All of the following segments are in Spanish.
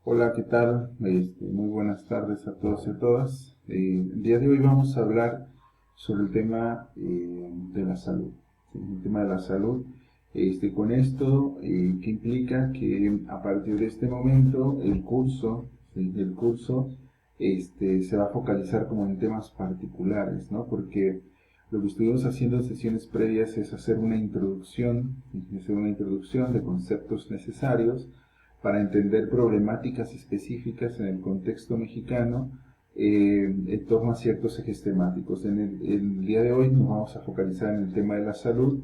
Hola, ¿qué tal? Muy buenas tardes a todos y a todas. El día de hoy vamos a hablar sobre el tema de la salud. ¿Sí? El tema de la salud. Con esto, que implica que a partir de este momento el curso se va a focalizar como en temas particulares, ¿no? Porque lo que estuvimos haciendo en sesiones previas es hacer una introducción, ¿sí? Hacer una introducción de conceptos necesarios para entender problemáticas específicas en el contexto mexicano en torno a ciertos ejes temáticos. En el día de hoy nos vamos a focalizar en el tema de la salud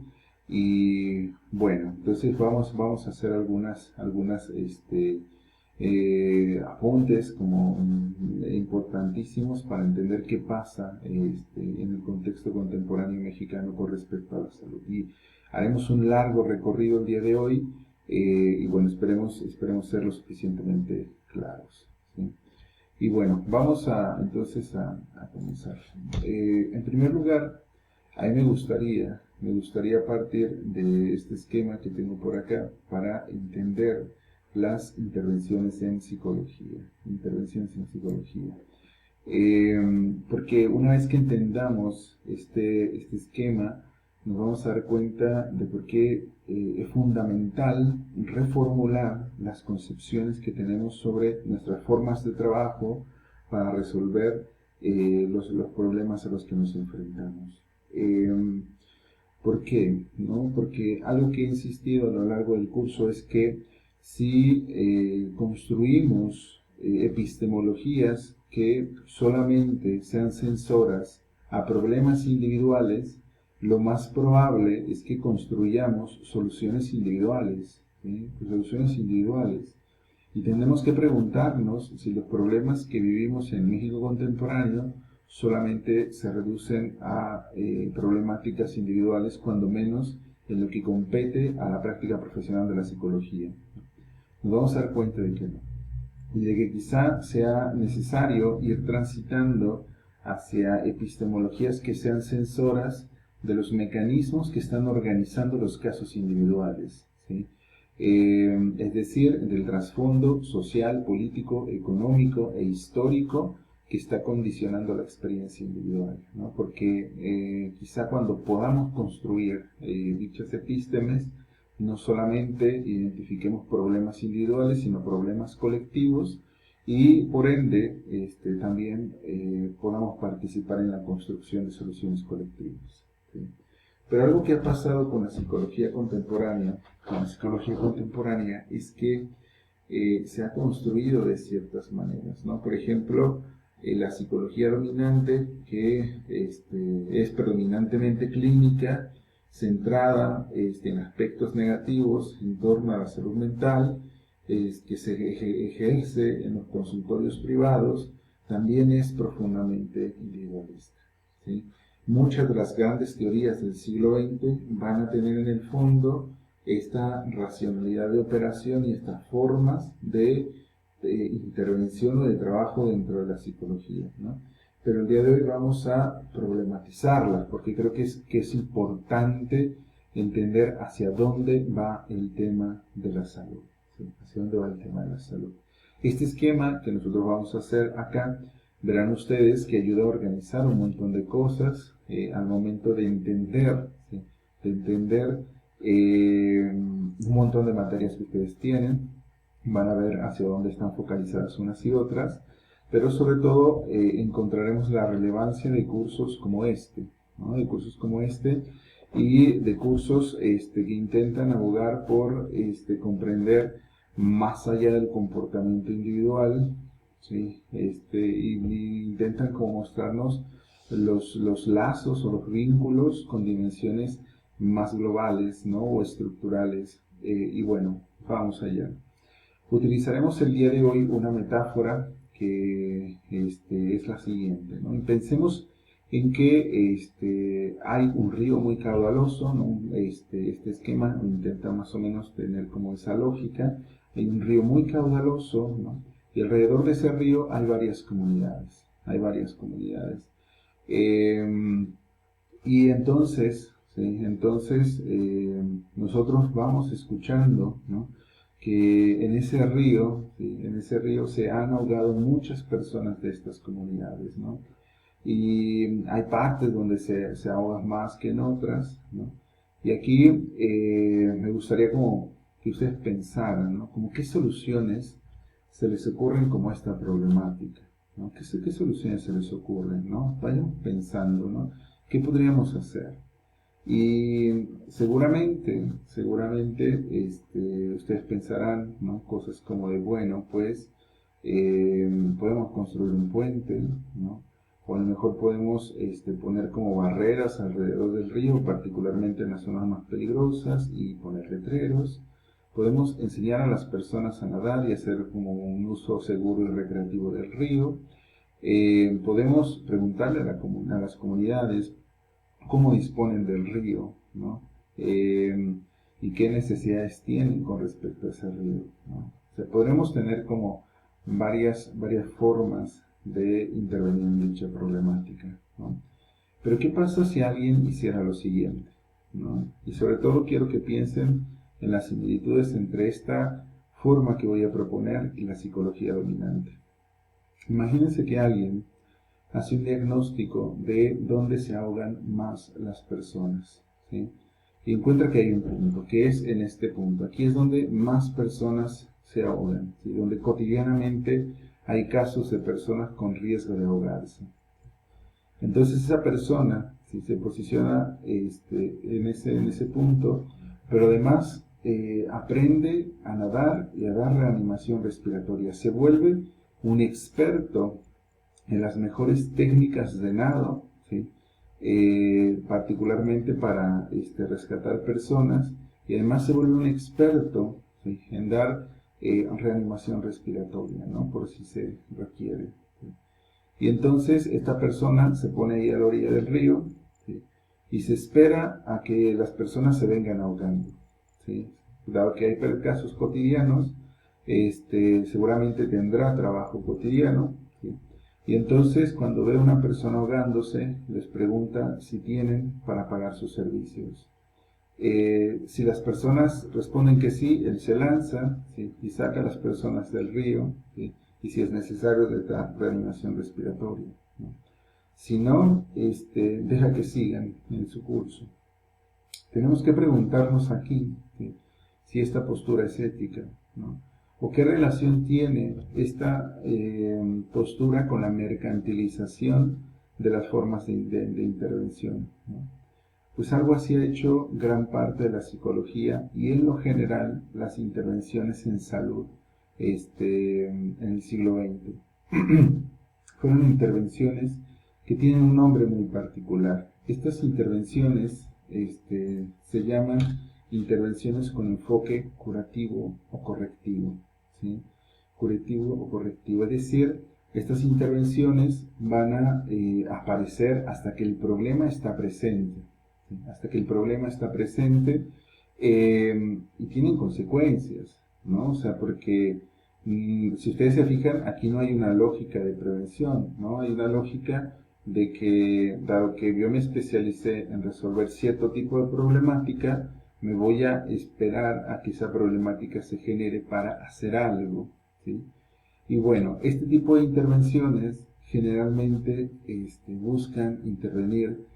y bueno, entonces vamos a hacer algunas apuntes como importantísimos para entender qué pasa en el contexto contemporáneo mexicano con respecto a la salud. Y haremos un largo recorrido el día de hoy y bueno, esperemos ser lo suficientemente claros, ¿sí? Y bueno, vamos entonces a comenzar. En primer lugar, a mí me gustaría partir de este esquema que tengo por acá para entender las intervenciones en psicología. Porque una vez que entendamos este esquema, nos vamos a dar cuenta de por qué es fundamental reformular las concepciones que tenemos sobre nuestras formas de trabajo para resolver los problemas a los que nos enfrentamos. ¿Por qué? ¿No? Porque algo que he insistido a lo largo del curso es que si construimos epistemologías que solamente sean sensoras a problemas individuales, lo más probable es que construyamos soluciones individuales, ¿sí? Soluciones individuales. Y tenemos que preguntarnos si los problemas que vivimos en México contemporáneo solamente se reducen a problemáticas individuales, cuando menos en lo que compete a la práctica profesional de la psicología. Nos vamos a dar cuenta de que no. Y de que quizá sea necesario ir transitando hacia epistemologías que sean sensoras de los mecanismos que están organizando los casos individuales, ¿sí? Es decir, del trasfondo social, político, económico e histórico que está condicionando la experiencia individual, ¿no? Porque quizá cuando podamos construir dichas epístemes, no solamente identifiquemos problemas individuales, sino problemas colectivos y por ende también podamos participar en la construcción de soluciones colectivas, ¿sí? Pero algo que ha pasado con la psicología contemporánea es que se ha construido de ciertas maneras, ¿no? Por ejemplo, la psicología dominante, que es predominantemente clínica, centrada en aspectos negativos en torno a la salud mental, que se ejerce en los consultorios privados, también es profundamente individualista, ¿sí? Muchas de las grandes teorías del siglo XX van a tener en el fondo esta racionalidad de operación y estas formas de intervención o de trabajo dentro de la psicología, ¿no? Pero el día de hoy vamos a problematizarlas, porque creo que es importante entender hacia dónde va el tema de la salud, ¿sí? Hacia dónde va el tema de la salud. Este esquema que nosotros vamos a hacer acá, verán ustedes que ayuda a organizar un montón de cosas al momento de entender, ¿sí? De entender un montón de materias que ustedes tienen. Van a ver hacia dónde están focalizadas unas y otras, pero sobre todo encontraremos la relevancia de cursos como este, ¿no? De cursos como este y de cursos que intentan abogar por comprender más allá del comportamiento individual, ¿sí? Y intentan como mostrarnos los lazos o los vínculos con dimensiones más globales, ¿no? O estructurales. Y bueno, vamos allá. Utilizaremos el día de hoy una metáfora que es la siguiente, ¿no? Y pensemos en que hay un río muy caudaloso, ¿no? Este esquema intenta más o menos tener como esa lógica. Hay un río muy caudaloso, ¿no? Y alrededor de ese río hay varias comunidades. Eh, y entonces, ¿sí? Nosotros vamos escuchando, ¿no? que en ese río, ¿sí? En ese río se han ahogado muchas personas de estas comunidades, ¿no? Y hay partes donde se ahoga más que en otras, ¿no? Y aquí me gustaría como que ustedes pensaran, ¿no? Como qué soluciones se les ocurren como a esta problemática, ¿no? ¿Qué soluciones se les ocurren, ¿no? Vayan pensando, ¿no? ¿Qué podríamos hacer? Y seguramente ustedes pensarán, ¿no? Cosas como de, bueno, pues podemos construir un puente, ¿no? O a lo mejor podemos poner como barreras alrededor del río, particularmente en las zonas más peligrosas, y poner letreros. Podemos enseñar a las personas a nadar y hacer como un uso seguro y recreativo del río. Podemos preguntarle a las comunidades cómo disponen del río, ¿no? Y qué necesidades tienen con respecto a ese río, ¿no? O sea, podremos tener como varias formas de intervenir en dicha problemática, ¿no? Pero ¿qué pasa si alguien hiciera lo siguiente, ¿no? Y sobre todo quiero que piensen en las similitudes entre esta forma que voy a proponer y la psicología dominante. Imagínense que alguien hace un diagnóstico de dónde se ahogan más las personas, ¿sí? Y encuentra que hay un punto, que es en este punto. Aquí es donde más personas se ahogan, ¿sí? Donde cotidianamente hay casos de personas con riesgo de ahogarse. Entonces esa persona, ¿sí? Se posiciona en ese punto, pero además aprende a nadar y a dar reanimación respiratoria. Se vuelve un experto en las mejores técnicas de nado, ¿sí? Particularmente para rescatar personas, y además se vuelve un experto, ¿sí? En dar reanimación respiratoria, ¿no? Por si se requiere, ¿sí? Y entonces esta persona se pone ahí a la orilla del río, ¿sí? Y se espera a que las personas se vengan ahogando, ¿sí? Dado que hay casos cotidianos, seguramente tendrá trabajo cotidiano, ¿sí? Y entonces cuando ve a una persona ahogándose, les pregunta si tienen para pagar sus servicios. Si las personas responden que sí, él se lanza, ¿sí? Y saca a las personas del río, ¿sí? Y si es necesario, les da reanimación respiratoria, ¿no? Si no, deja que sigan en su curso. Tenemos que preguntarnos aquí, ¿sí? Si esta postura es ética, ¿no? ¿O qué relación tiene esta postura con la mercantilización de las formas de intervención, ¿no? Pues algo así ha hecho gran parte de la psicología y en lo general las intervenciones en salud en el siglo XX. Fueron intervenciones que tienen un nombre muy particular. Estas intervenciones se llaman intervenciones con enfoque curativo o correctivo, ¿sí? Curativo o correctivo, es decir, estas intervenciones van a aparecer hasta que el problema está presente, ¿sí? Hasta que el problema está presente y tienen consecuencias, ¿no? O sea, porque si ustedes se fijan, aquí no hay una lógica de prevención, ¿no? Hay una lógica de que, dado que yo me especialicé en resolver cierto tipo de problemática, me voy a esperar a que esa problemática se genere para hacer algo, ¿sí? Y bueno, este tipo de intervenciones generalmente buscan intervenir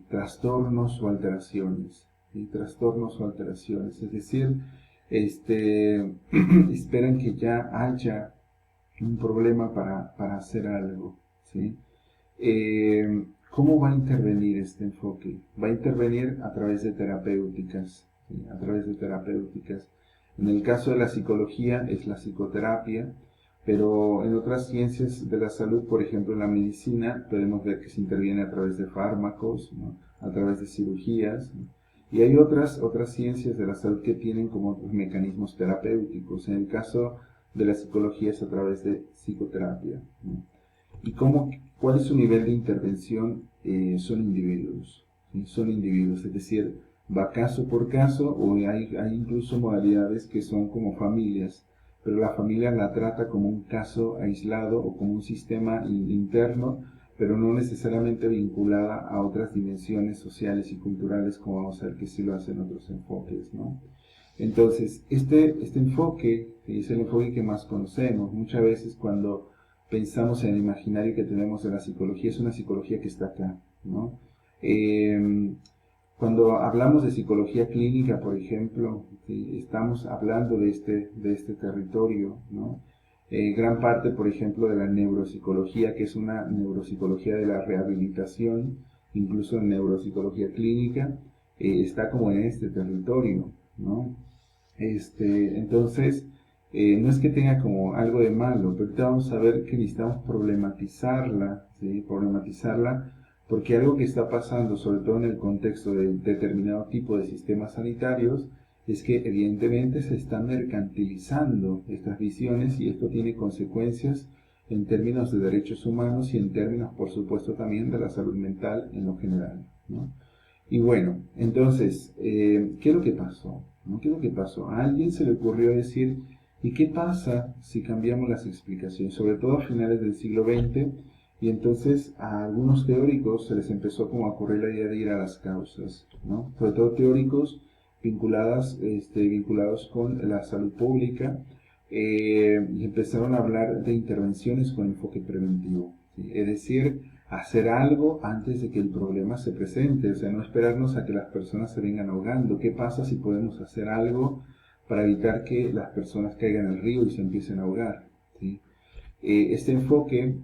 trastornos o alteraciones, ¿sí? Trastornos o alteraciones, es decir, esperan que ya haya un problema para hacer algo, ¿sí? ¿Cómo va a intervenir este enfoque? Va a intervenir a través de terapéuticas, ¿sí? A través de terapéuticas. En el caso de la psicología es la psicoterapia, pero en otras ciencias de la salud, por ejemplo en la medicina, podemos ver que se interviene a través de fármacos, ¿no? A través de cirugías, ¿no? Y hay otras ciencias de la salud que tienen como otros mecanismos terapéuticos. En el caso de la psicología es a través de psicoterapia, ¿no? ¿Y cuál es su nivel de intervención? Son individuos, ¿sí? Son individuos, es decir, va caso por caso, o hay incluso modalidades que son como familias, pero la familia la trata como un caso aislado o como un sistema interno, pero no necesariamente vinculada a otras dimensiones sociales y culturales, como vamos a ver que sí lo hacen otros enfoques, ¿no? Entonces, este enfoque es el enfoque que más conocemos. Muchas veces cuando pensamos en el imaginario que tenemos de la psicología, es una psicología que está acá, ¿no? Cuando hablamos de psicología clínica, por ejemplo, ¿sí? Estamos hablando de este territorio, ¿no? Gran parte, por ejemplo, de la neuropsicología, que es una neuropsicología de la rehabilitación, incluso en neuropsicología clínica, está como en este territorio, ¿no? Entonces, no es que tenga como algo de malo, pero ahorita vamos a ver que necesitamos problematizarla, ¿sí? Problematizarla, porque algo que está pasando, sobre todo en el contexto de determinado tipo de sistemas sanitarios, es que evidentemente se están mercantilizando estas visiones y esto tiene consecuencias en términos de derechos humanos y en términos, por supuesto, también de la salud mental en lo general, ¿no? Y bueno, entonces, ¿qué es lo que pasó? ¿No? ¿Qué es lo que pasó? A alguien se le ocurrió decir, ¿y qué pasa si cambiamos las explicaciones? Sobre todo a finales del siglo XX, y entonces a algunos teóricos se les empezó como a ocurrir la idea de ir a las causas, ¿no? Sobre todo teóricos vinculados con la salud pública, y empezaron a hablar de intervenciones con enfoque preventivo, ¿sí? Es decir, hacer algo antes de que el problema se presente, o sea, no esperarnos a que las personas se vengan ahogando. ¿Qué pasa si podemos hacer algo para evitar que las personas caigan al río y se empiecen a ahogar? ¿Sí? Este enfoque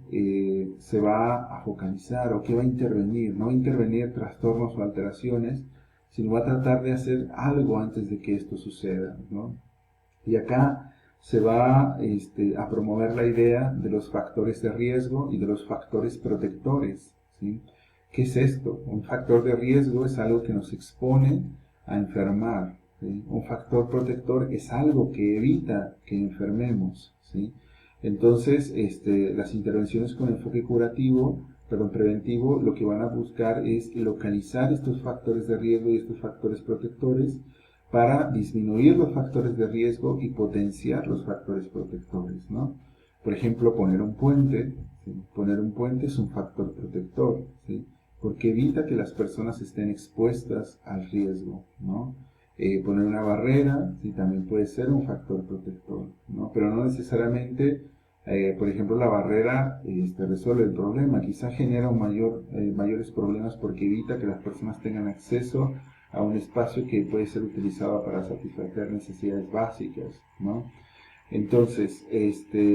se va a focalizar o que va a intervenir, no va a intervenir trastornos o alteraciones, sino va a tratar de hacer algo antes de que esto suceda, ¿no? Y acá se va a promover la idea de los factores de riesgo y de los factores protectores, ¿sí? ¿Qué es esto? Un factor de riesgo es algo que nos expone a enfermar, ¿sí? Un factor protector es algo que evita que enfermemos, ¿sí? Entonces, las intervenciones con enfoque preventivo, lo que van a buscar es localizar estos factores de riesgo y estos factores protectores para disminuir los factores de riesgo y potenciar los factores protectores, ¿no? Por ejemplo, poner un puente, ¿sí? Poner un puente es un factor protector, ¿sí? Porque evita que las personas estén expuestas al riesgo, ¿no? Poner una barrera, ¿sí? También puede ser un factor protector, ¿no? Pero no necesariamente, por ejemplo, la barrera resuelve el problema, quizá genera mayores problemas porque evita que las personas tengan acceso a un espacio que puede ser utilizado para satisfacer necesidades básicas, ¿no? Entonces,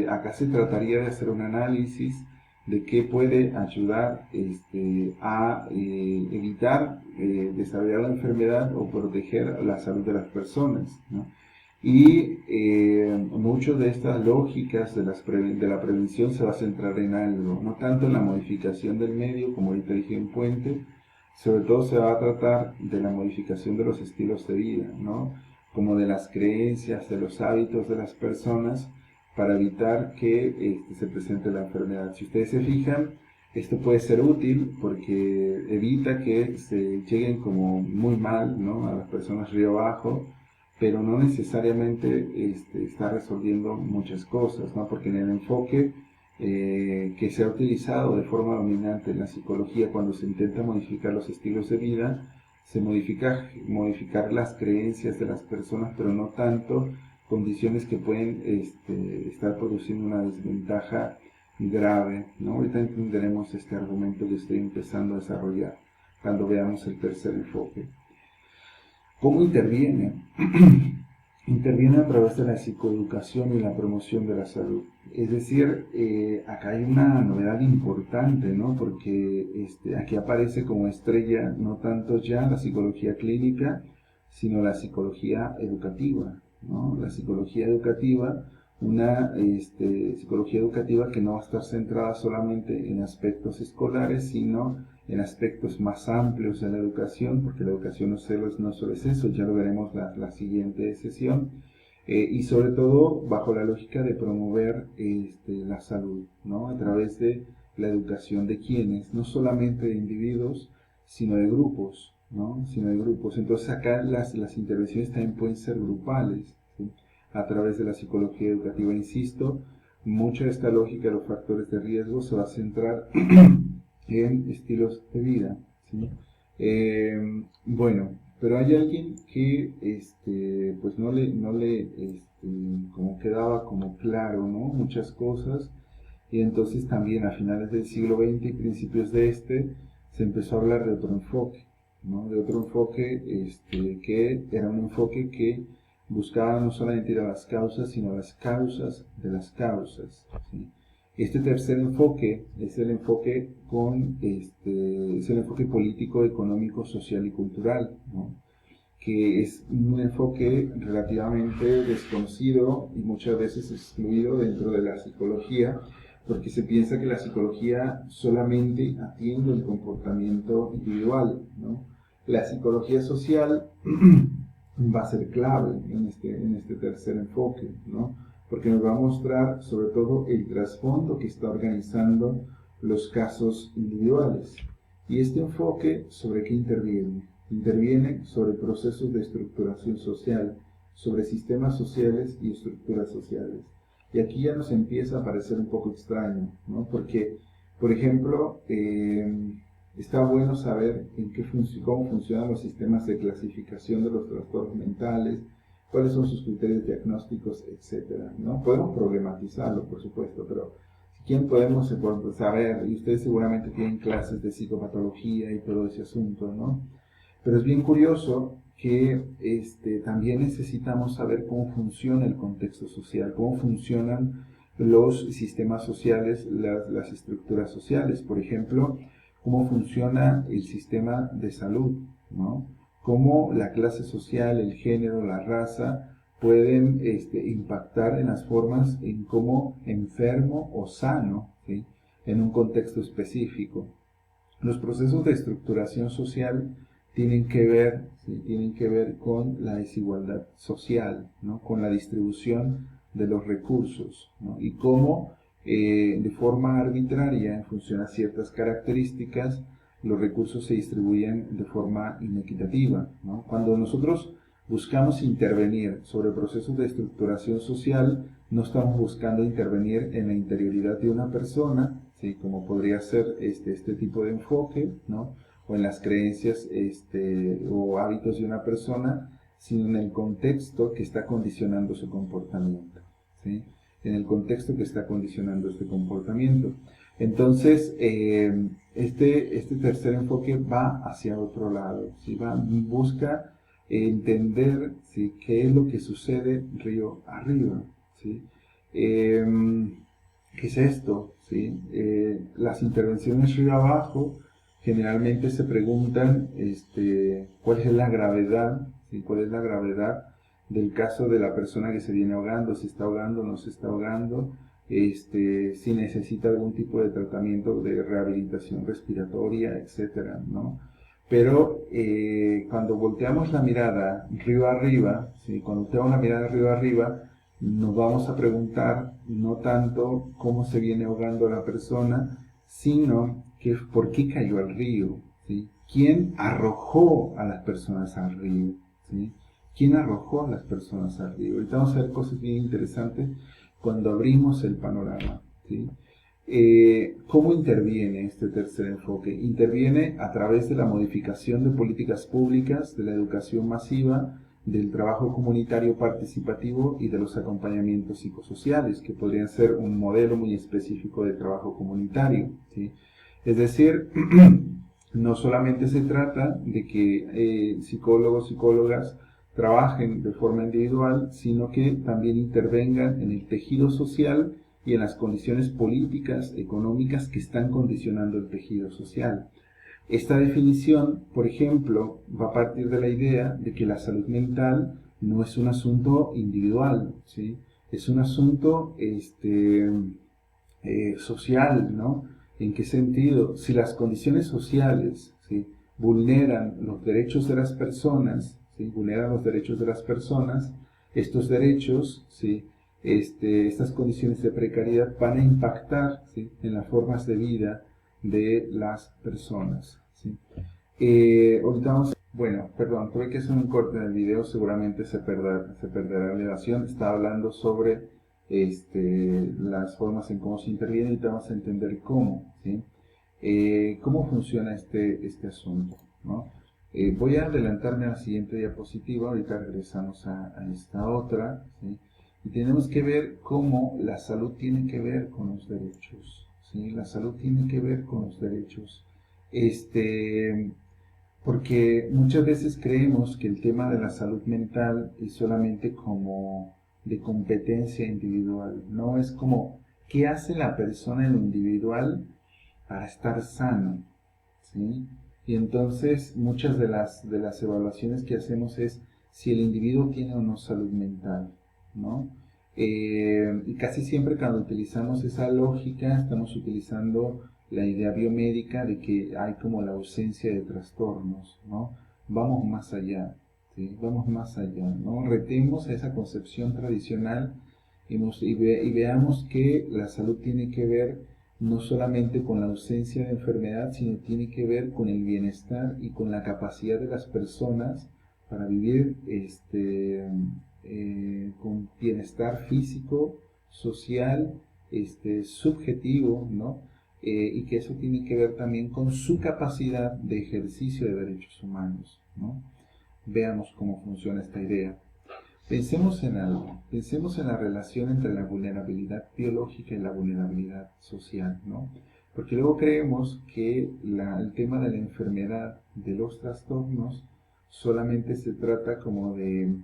acá se trataría de hacer un análisis de qué puede ayudar a evitar desarrollar la enfermedad o proteger la salud de las personas, ¿no? Y muchas de estas lógicas de la prevención se va a centrar en algo, no tanto en la modificación del medio, como ahorita dije en puente, sobre todo se va a tratar de la modificación de los estilos de vida, ¿no? Como de las creencias, de los hábitos de las personas para evitar que se presente la enfermedad. Si ustedes se fijan, esto puede ser útil porque evita que se lleguen como muy mal, ¿no? A las personas río abajo, pero no necesariamente está resolviendo muchas cosas, ¿no? Porque en el enfoque que se ha utilizado de forma dominante en la psicología cuando se intenta modificar los estilos de vida, se modificar las creencias de las personas, pero no tanto condiciones que pueden estar produciendo una desventaja grave, ¿no? Ahorita entenderemos este argumento que estoy empezando a desarrollar cuando veamos el tercer enfoque. ¿Cómo interviene? Interviene a través de la psicoeducación y la promoción de la salud. Es decir, acá hay una novedad importante, ¿no? Porque aquí aparece como estrella no tanto ya la psicología clínica, sino la psicología educativa, ¿no? La psicología educativa, una psicología educativa que no va a estar centrada solamente en aspectos escolares, sino en aspectos más amplios de la educación, porque la educación no solo es eso, ya lo veremos la siguiente sesión, y sobre todo bajo la lógica de promover la salud, ¿no? A través de la educación de quienes, no solamente de individuos, sino de grupos, ¿no? Sino de grupos. Entonces acá las intervenciones también pueden ser grupales, ¿sí? A través de la psicología educativa, insisto, mucha de esta lógica de los factores de riesgo se va a centrar en estilos de vida, ¿sí? Bueno, Pero hay alguien que pues como quedaba como claro, ¿no? Muchas cosas, y entonces también a finales del siglo XX y principios de se empezó a hablar de otro enfoque, ¿no? De otro enfoque que era un enfoque que buscaba no solamente ir a las causas, sino a las causas de las causas, ¿sí? Este tercer enfoque es el enfoque es el enfoque político, económico, social y cultural, ¿no? Que es un enfoque relativamente desconocido y muchas veces excluido dentro de la psicología, porque se piensa que la psicología solamente atiende el comportamiento individual, ¿no? La psicología social va a ser clave en este tercer enfoque, ¿no? Porque nos va a mostrar sobre todo el trasfondo que está organizando los casos individuales. Y este enfoque, ¿sobre qué interviene? Interviene sobre procesos de estructuración social, sobre sistemas sociales y estructuras sociales. Y aquí ya nos empieza a parecer un poco extraño, ¿no? Porque, por ejemplo, está bueno saber cómo funcionan los sistemas de clasificación de los trastornos mentales, cuáles son sus criterios diagnósticos, etcétera, ¿no? Podemos problematizarlo, por supuesto, pero ¿quién podemos saber? Y ustedes seguramente tienen clases de psicopatología y todo ese asunto, ¿no? Pero es bien curioso que también necesitamos saber cómo funciona el contexto social, cómo funcionan los sistemas sociales, las estructuras sociales. Por ejemplo, cómo funciona el sistema de salud, ¿no? Cómo la clase social, el género, la raza pueden impactar en las formas en cómo enfermo o sano, ¿sí? En un contexto específico. Los procesos de estructuración social tienen que ver, ¿sí? Tienen que ver con la desigualdad social, ¿no? Con la distribución de los recursos, ¿no? Y cómo de forma arbitraria, en función a ciertas características, los recursos se distribuyen de forma inequitativa, ¿no? Cuando nosotros buscamos intervenir sobre procesos de estructuración social, no estamos buscando intervenir en la interioridad de una persona, ¿sí? Como podría ser este tipo de enfoque, ¿no? O en las creencias o hábitos de una persona, sino en el contexto que está condicionando su comportamiento, ¿sí? En el contexto que está condicionando este comportamiento. Entonces, este tercer enfoque va hacia otro lado, ¿sí? Busca entender, ¿sí? Qué es lo que sucede río arriba, ¿sí? ¿Qué es esto? ¿Sí? Las intervenciones río abajo generalmente se preguntan cuál es la gravedad, ¿sí? ¿Cuál es la gravedad del caso de la persona que se viene ahogando, si está ahogando o no se está ahogando, si necesita algún tipo de tratamiento de rehabilitación respiratoria, etcétera, ¿no? Pero cuando volteamos la mirada río arriba, ¿sí? Cuando volteamos la mirada río arriba, nos vamos a preguntar no tanto cómo se viene ahogando la persona, sino por qué cayó al río, ¿sí? ¿Quién arrojó a las personas al río? ¿Sí? ¿Quién arrojó a las personas al río? Ahorita vamos a ver cosas bien interesantes cuando abrimos el panorama, ¿sí? ¿Cómo interviene este tercer enfoque? Interviene a través de la modificación de políticas públicas, de la educación masiva, del trabajo comunitario participativo y de los acompañamientos psicosociales, que podrían ser un modelo muy específico de trabajo comunitario, ¿sí? Es decir, no solamente se trata de que psicólogos, psicólogas trabajen de forma individual, sino que también intervengan en el tejido social y en las condiciones políticas, económicas que están condicionando el tejido social. Esta definición, por ejemplo, va a partir de la idea de que la salud mental no es un asunto individual, ¿sí? Es un asunto social, ¿no? ¿En qué sentido? Si las condiciones sociales, ¿sí? vulneran los derechos de las personas, ¿sí? vulneran los derechos de las personas, estos derechos, ¿sí? Estas condiciones de precariedad van a impactar, ¿sí? en las formas de vida de las personas, ¿sí? Ahorita bueno, perdón, tuve que hacer un corte en el video, seguramente se perderá la elevación. Estaba hablando sobre las formas en cómo se interviene y vamos a entender cómo, ¿sí? ¿Cómo funciona este asunto, ¿no? Voy a adelantarme a la siguiente diapositiva, ahorita regresamos a esta otra, ¿sí? Y tenemos que ver cómo la salud tiene que ver con los derechos, ¿sí? La salud tiene que ver con los derechos. Porque muchas veces creemos que el tema de la salud mental es solamente como de competencia individual, ¿no? Es como, ¿qué hace la persona en lo individual para estar sano? ¿Sí? Y entonces muchas de las evaluaciones que hacemos es si el individuo tiene o no salud mental, ¿no? Y casi siempre cuando utilizamos esa lógica estamos utilizando la idea biomédica de que hay como la ausencia de trastornos, ¿no? Vamos más allá, ¿sí? Vamos más allá, ¿no? Retemos esa concepción tradicional y veamos que la salud tiene que ver no solamente con la ausencia de enfermedad, sino tiene que ver con el bienestar y con la capacidad de las personas para vivir con bienestar físico, social, subjetivo, ¿no? Y que eso tiene que ver también con su capacidad de ejercicio de derechos humanos, ¿no? Veamos cómo funciona esta idea. Pensemos en algo, pensemos en la relación entre la vulnerabilidad biológica y la vulnerabilidad social, ¿no? Porque luego creemos que el tema de la enfermedad, de los trastornos, solamente se trata como de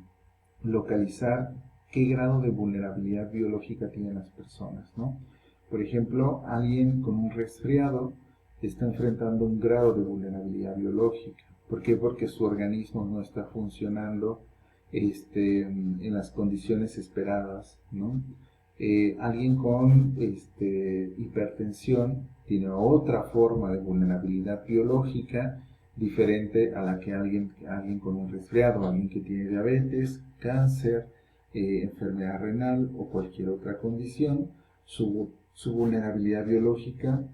localizar qué grado de vulnerabilidad biológica tienen las personas, ¿no? Por ejemplo, alguien con un resfriado está enfrentando un grado de vulnerabilidad biológica. ¿Por qué? Porque su organismo no está funcionando en las condiciones esperadas, ¿no? Alguien con hipertensión tiene otra forma de vulnerabilidad biológica diferente a la que alguien con un resfriado, alguien que tiene diabetes, cáncer, enfermedad renal o cualquier otra condición, su vulnerabilidad biológica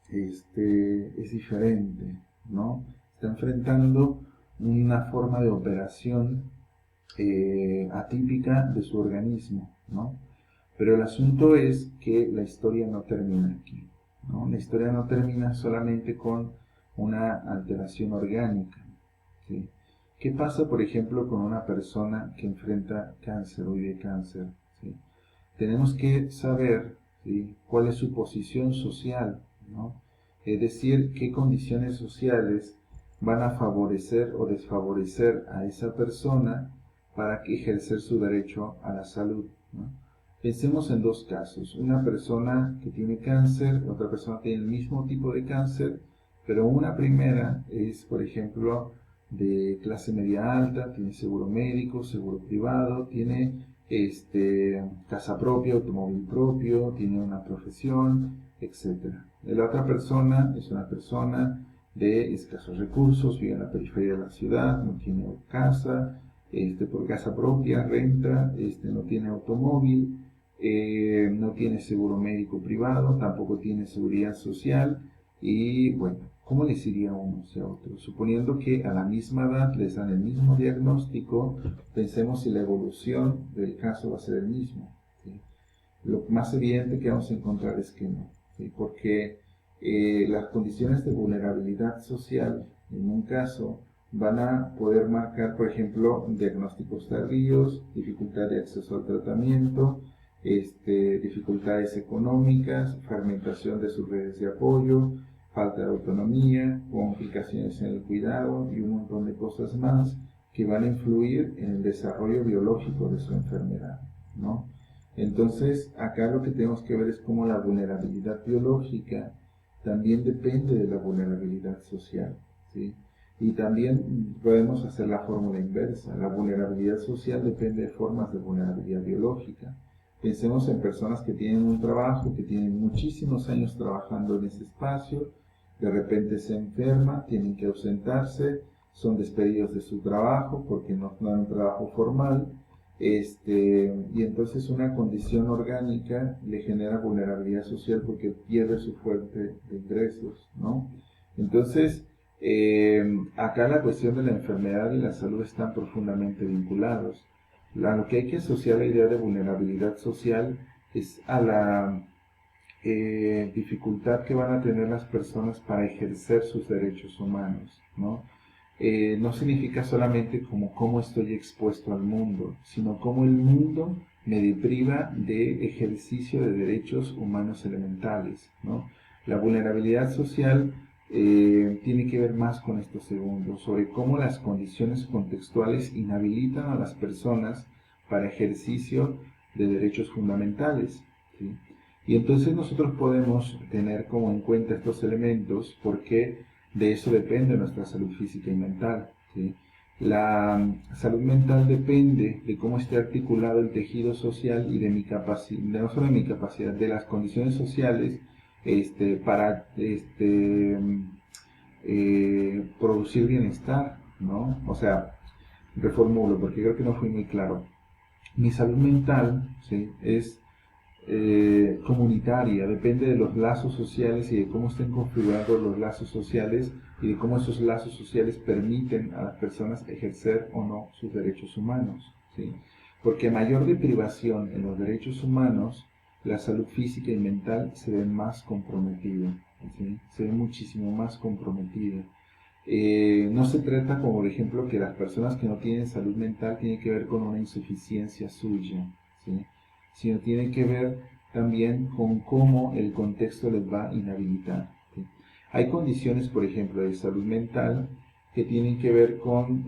es diferente, ¿no? Está enfrentando una forma de operación atípica de su organismo, ¿no? Pero el asunto es que la historia no termina aquí, ¿no? La historia no termina solamente con una alteración orgánica, ¿sí? ¿Qué pasa, por ejemplo, con una persona que enfrenta cáncer o vive cáncer? ¿Sí? Tenemos que saber, ¿sí?, cuál es su posición social, ¿no? Es decir, qué condiciones sociales van a favorecer o desfavorecer a esa persona para ejercer su derecho a la salud, ¿no? Pensemos en dos casos, una persona que tiene cáncer, otra persona que tiene el mismo tipo de cáncer, pero una primera es, por ejemplo, de clase media alta, tiene seguro médico, seguro privado, tiene casa propia, automóvil propio, tiene una profesión, etcétera. La otra persona es una persona de escasos recursos, vive en la periferia de la ciudad, no tiene casa, por casa propia, renta, no tiene automóvil, no tiene seguro médico privado, tampoco tiene seguridad social y bueno, ¿cómo les iría uno hacia otro? Suponiendo que a la misma edad les dan el mismo diagnóstico, pensemos si la evolución del caso va a ser el mismo, ¿sí? Lo más evidente que vamos a encontrar es que no, ¿sí? Porque las condiciones de vulnerabilidad social en un caso van a poder marcar, por ejemplo, diagnósticos tardíos, dificultad de acceso al tratamiento, dificultades económicas, fragmentación de sus redes de apoyo, falta de autonomía, complicaciones en el cuidado y un montón de cosas más que van a influir en el desarrollo biológico de su enfermedad, ¿no? Entonces, acá lo que tenemos que ver es cómo la vulnerabilidad biológica también depende de la vulnerabilidad social, ¿sí? Y también podemos hacer la fórmula inversa. La vulnerabilidad social depende de formas de vulnerabilidad biológica. Pensemos en personas que tienen un trabajo, que tienen muchísimos años trabajando en ese espacio, de repente se enferman, tienen que ausentarse, son despedidos de su trabajo porque no dan un trabajo formal, y entonces una condición orgánica le genera vulnerabilidad social porque pierde su fuente de ingresos, ¿no? Entonces, acá la cuestión de la enfermedad y la salud están profundamente vinculados. Lo que hay que asociar la idea de vulnerabilidad social es a la dificultad que van a tener las personas para ejercer sus derechos humanos, ¿no? no significa solamente como cómo estoy expuesto al mundo, sino cómo el mundo me depriva de ejercicio de derechos humanos elementales, ¿no? La vulnerabilidad social tiene que ver más con esto segundo, sobre cómo las condiciones contextuales inhabilitan a las personas para ejercicio de derechos fundamentales, ¿sí? Y entonces nosotros podemos tener como en cuenta estos elementos porque de eso depende nuestra salud física y mental, ¿sí? La salud mental depende de cómo esté articulado el tejido social y de mi capacidad, no solo de mi capacidad, de las condiciones sociales para producir bienestar, ¿no? O sea, reformulo porque creo que no fui muy claro. Mi salud mental, ¿sí?, es comunitaria, depende de los lazos sociales y de cómo estén configurados los lazos sociales y de cómo esos lazos sociales permiten a las personas ejercer o no sus derechos humanos, ¿sí? Porque a mayor deprivación en los derechos humanos, la salud física y mental se ve más comprometida, ¿sí? Se ve muchísimo más comprometida. No se trata, como por ejemplo, que las personas que no tienen salud mental tienen que ver con una insuficiencia suya, ¿sí?, sino tiene que ver también con cómo el contexto les va a inhabilitar, ¿sí? Hay condiciones, por ejemplo, de salud mental que tienen que ver con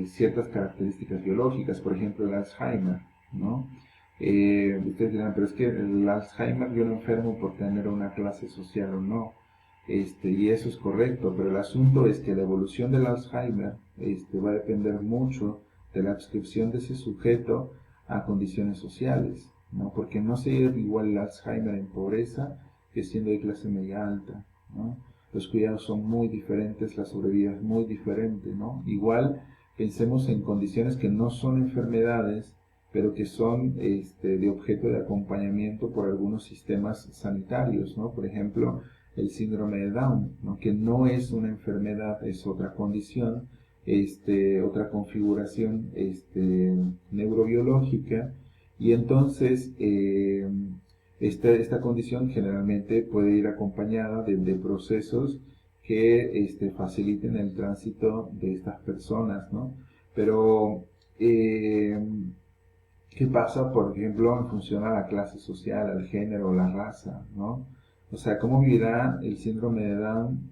ciertas características biológicas, por ejemplo, el Alzheimer, ¿no? Ustedes dirán, pero es que el Alzheimer yo lo enfermo por tener una clase social o no. Y eso es correcto, pero el asunto es que la evolución del Alzheimer va a depender mucho de la adscripción de ese sujeto a condiciones sociales, ¿no? Porque no se lleva igual el Alzheimer en pobreza que siendo de clase media alta, ¿no? Los cuidados son muy diferentes, la sobrevida es muy diferente, ¿no? Igual pensemos en condiciones que no son enfermedades, pero que son de objeto de acompañamiento por algunos sistemas sanitarios, ¿no? Por ejemplo, el síndrome de Down, ¿no?, que no es una enfermedad, es otra condición, otra configuración neurobiológica, y entonces esta condición generalmente puede ir acompañada de procesos que faciliten el tránsito de estas personas, ¿no? Pero, ¿qué pasa, por ejemplo, en función a la clase social, al género, la raza, ¿no? O sea, ¿cómo vivirá el síndrome de Down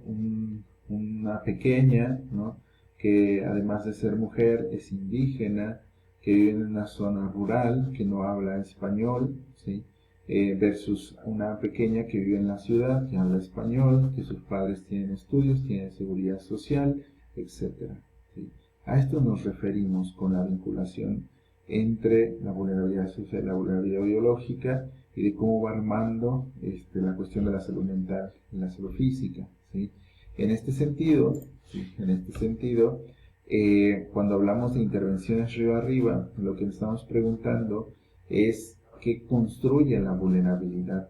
una pequeña, ¿no?, que además de ser mujer es indígena, que vive en una zona rural, que no habla español, ¿sí?, versus una pequeña que vive en la ciudad, que habla español, que sus padres tienen estudios, tienen seguridad social, etcétera, ¿sí? A esto nos referimos con la vinculación entre la vulnerabilidad social y la vulnerabilidad biológica, y de cómo va armando la cuestión de la salud mental y la salud física, ¿sí? En este sentido, ¿sí?, cuando hablamos de intervenciones río arriba, lo que nos estamos preguntando es qué construye la vulnerabilidad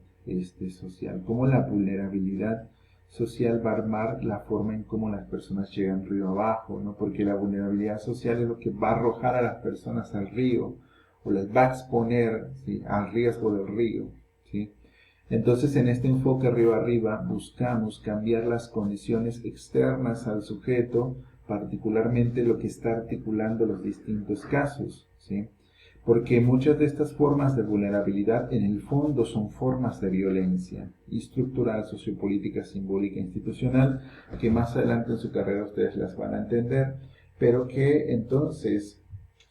social, cómo la vulnerabilidad social va a armar la forma en cómo las personas llegan río abajo, ¿no? Porque la vulnerabilidad social es lo que va a arrojar a las personas al río, o las va a exponer, ¿sí?, al riesgo del río, ¿sí? Entonces, en este enfoque río arriba buscamos cambiar las condiciones externas al sujeto, particularmente lo que está articulando los distintos casos, ¿sí? Porque muchas de estas formas de vulnerabilidad en el fondo son formas de violencia estructural, sociopolítica, simbólica, institucional, que más adelante en su carrera ustedes las van a entender, pero que entonces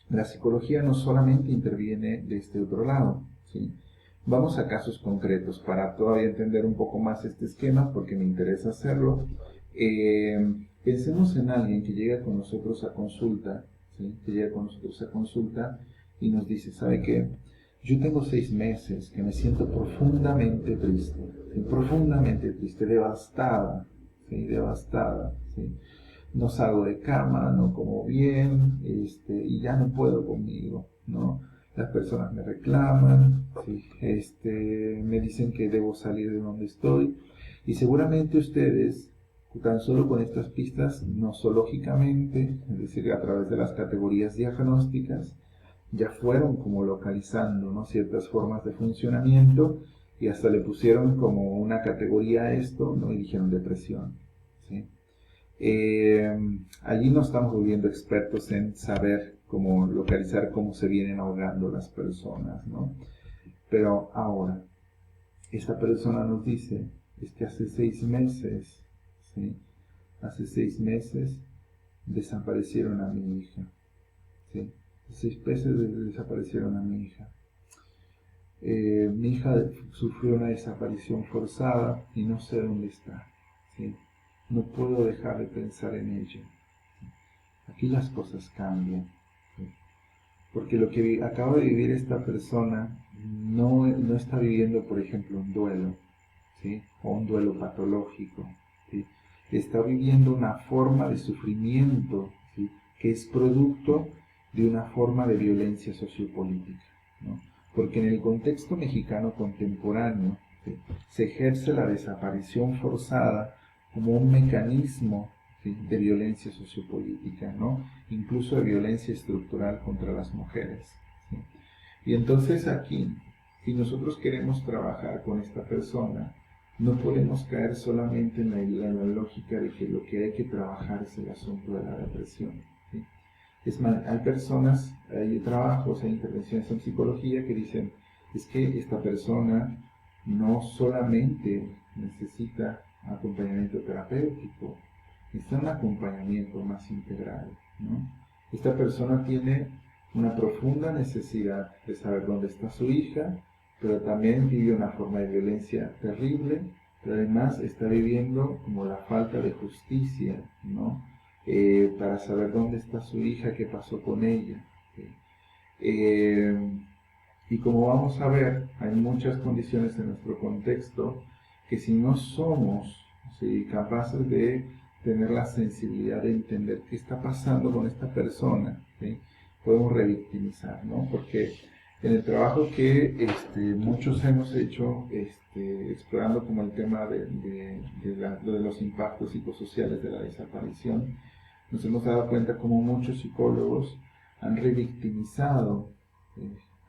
la psicología no solamente interviene de este otro lado, ¿sí? Vamos a casos concretos para todavía entender un poco más este esquema, porque me interesa hacerlo. Pensemos en alguien que llega con nosotros a consulta, ¿sí?, y nos dice, ¿sabe qué? Yo tengo 6 meses que me siento profundamente triste, devastada, ¿sí?, devastada, ¿sí? No salgo de cama, no como bien, y ya no puedo conmigo, ¿no? Las personas me reclaman, ¿sí?, me dicen que debo salir de donde estoy, y seguramente ustedes, tan solo con estas pistas nosológicamente, es decir, a través de las categorías diagnósticas, ya fueron como localizando, ¿no?, ciertas formas de funcionamiento, y hasta le pusieron como una categoría a esto, ¿no?, y dijeron depresión, ¿sí? Allí no estamos volviendo expertos en saber cómo localizar cómo se vienen ahogando las personas, ¿no? Pero ahora, esta persona nos dice, es que hace 6 meses, ¿sí? Hace 6 meses desaparecieron a mi hija, ¿sí? 6 meses desaparecieron a mi hija. Mi hija sufrió una desaparición forzada y no sé dónde está, ¿sí? No puedo dejar de pensar en ella. Aquí las cosas cambian, ¿sí? Porque lo que acaba de vivir esta persona no está viviendo, por ejemplo, un duelo, ¿sí? O un duelo patológico, ¿sí? Está viviendo una forma de sufrimiento, ¿sí? Que es producto de una forma de violencia sociopolítica, ¿no? Porque en el contexto mexicano contemporáneo, ¿sí? Se ejerce la desaparición forzada como un mecanismo, ¿sí? De violencia sociopolítica, ¿no? Incluso de violencia estructural contra las mujeres, ¿sí? Y entonces aquí, si nosotros queremos trabajar con esta persona, no podemos caer solamente en la lógica de que lo que hay que trabajar es el asunto de la depresión, ¿sí? Es más, hay personas, hay trabajos, hay intervenciones en psicología que dicen, es que esta persona no solamente necesita acompañamiento terapéutico, necesita un acompañamiento más integral, ¿no? Esta persona tiene una profunda necesidad de saber dónde está su hija, pero también vive una forma de violencia terrible, pero además está viviendo como la falta de justicia, ¿no? Para saber dónde está su hija, qué pasó con ella, ¿sí? Y como vamos a ver, hay muchas condiciones en nuestro contexto que si no somos, ¿sí?, capaces de tener la sensibilidad de entender qué está pasando con esta persona, ¿sí?, podemos revictimizar, ¿no? Porque en el trabajo que muchos hemos hecho explorando como el tema lo de los impactos psicosociales de la desaparición, nos hemos dado cuenta como muchos psicólogos han revictimizado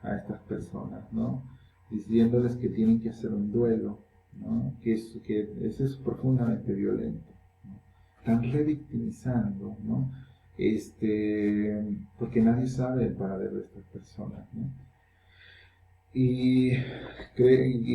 a estas personas, ¿no? Diciéndoles que tienen que hacer un duelo, ¿no? Que eso es profundamente violento, ¿no? Están revictimizando, ¿no? Porque nadie sabe el paradero de estas personas, ¿no? Y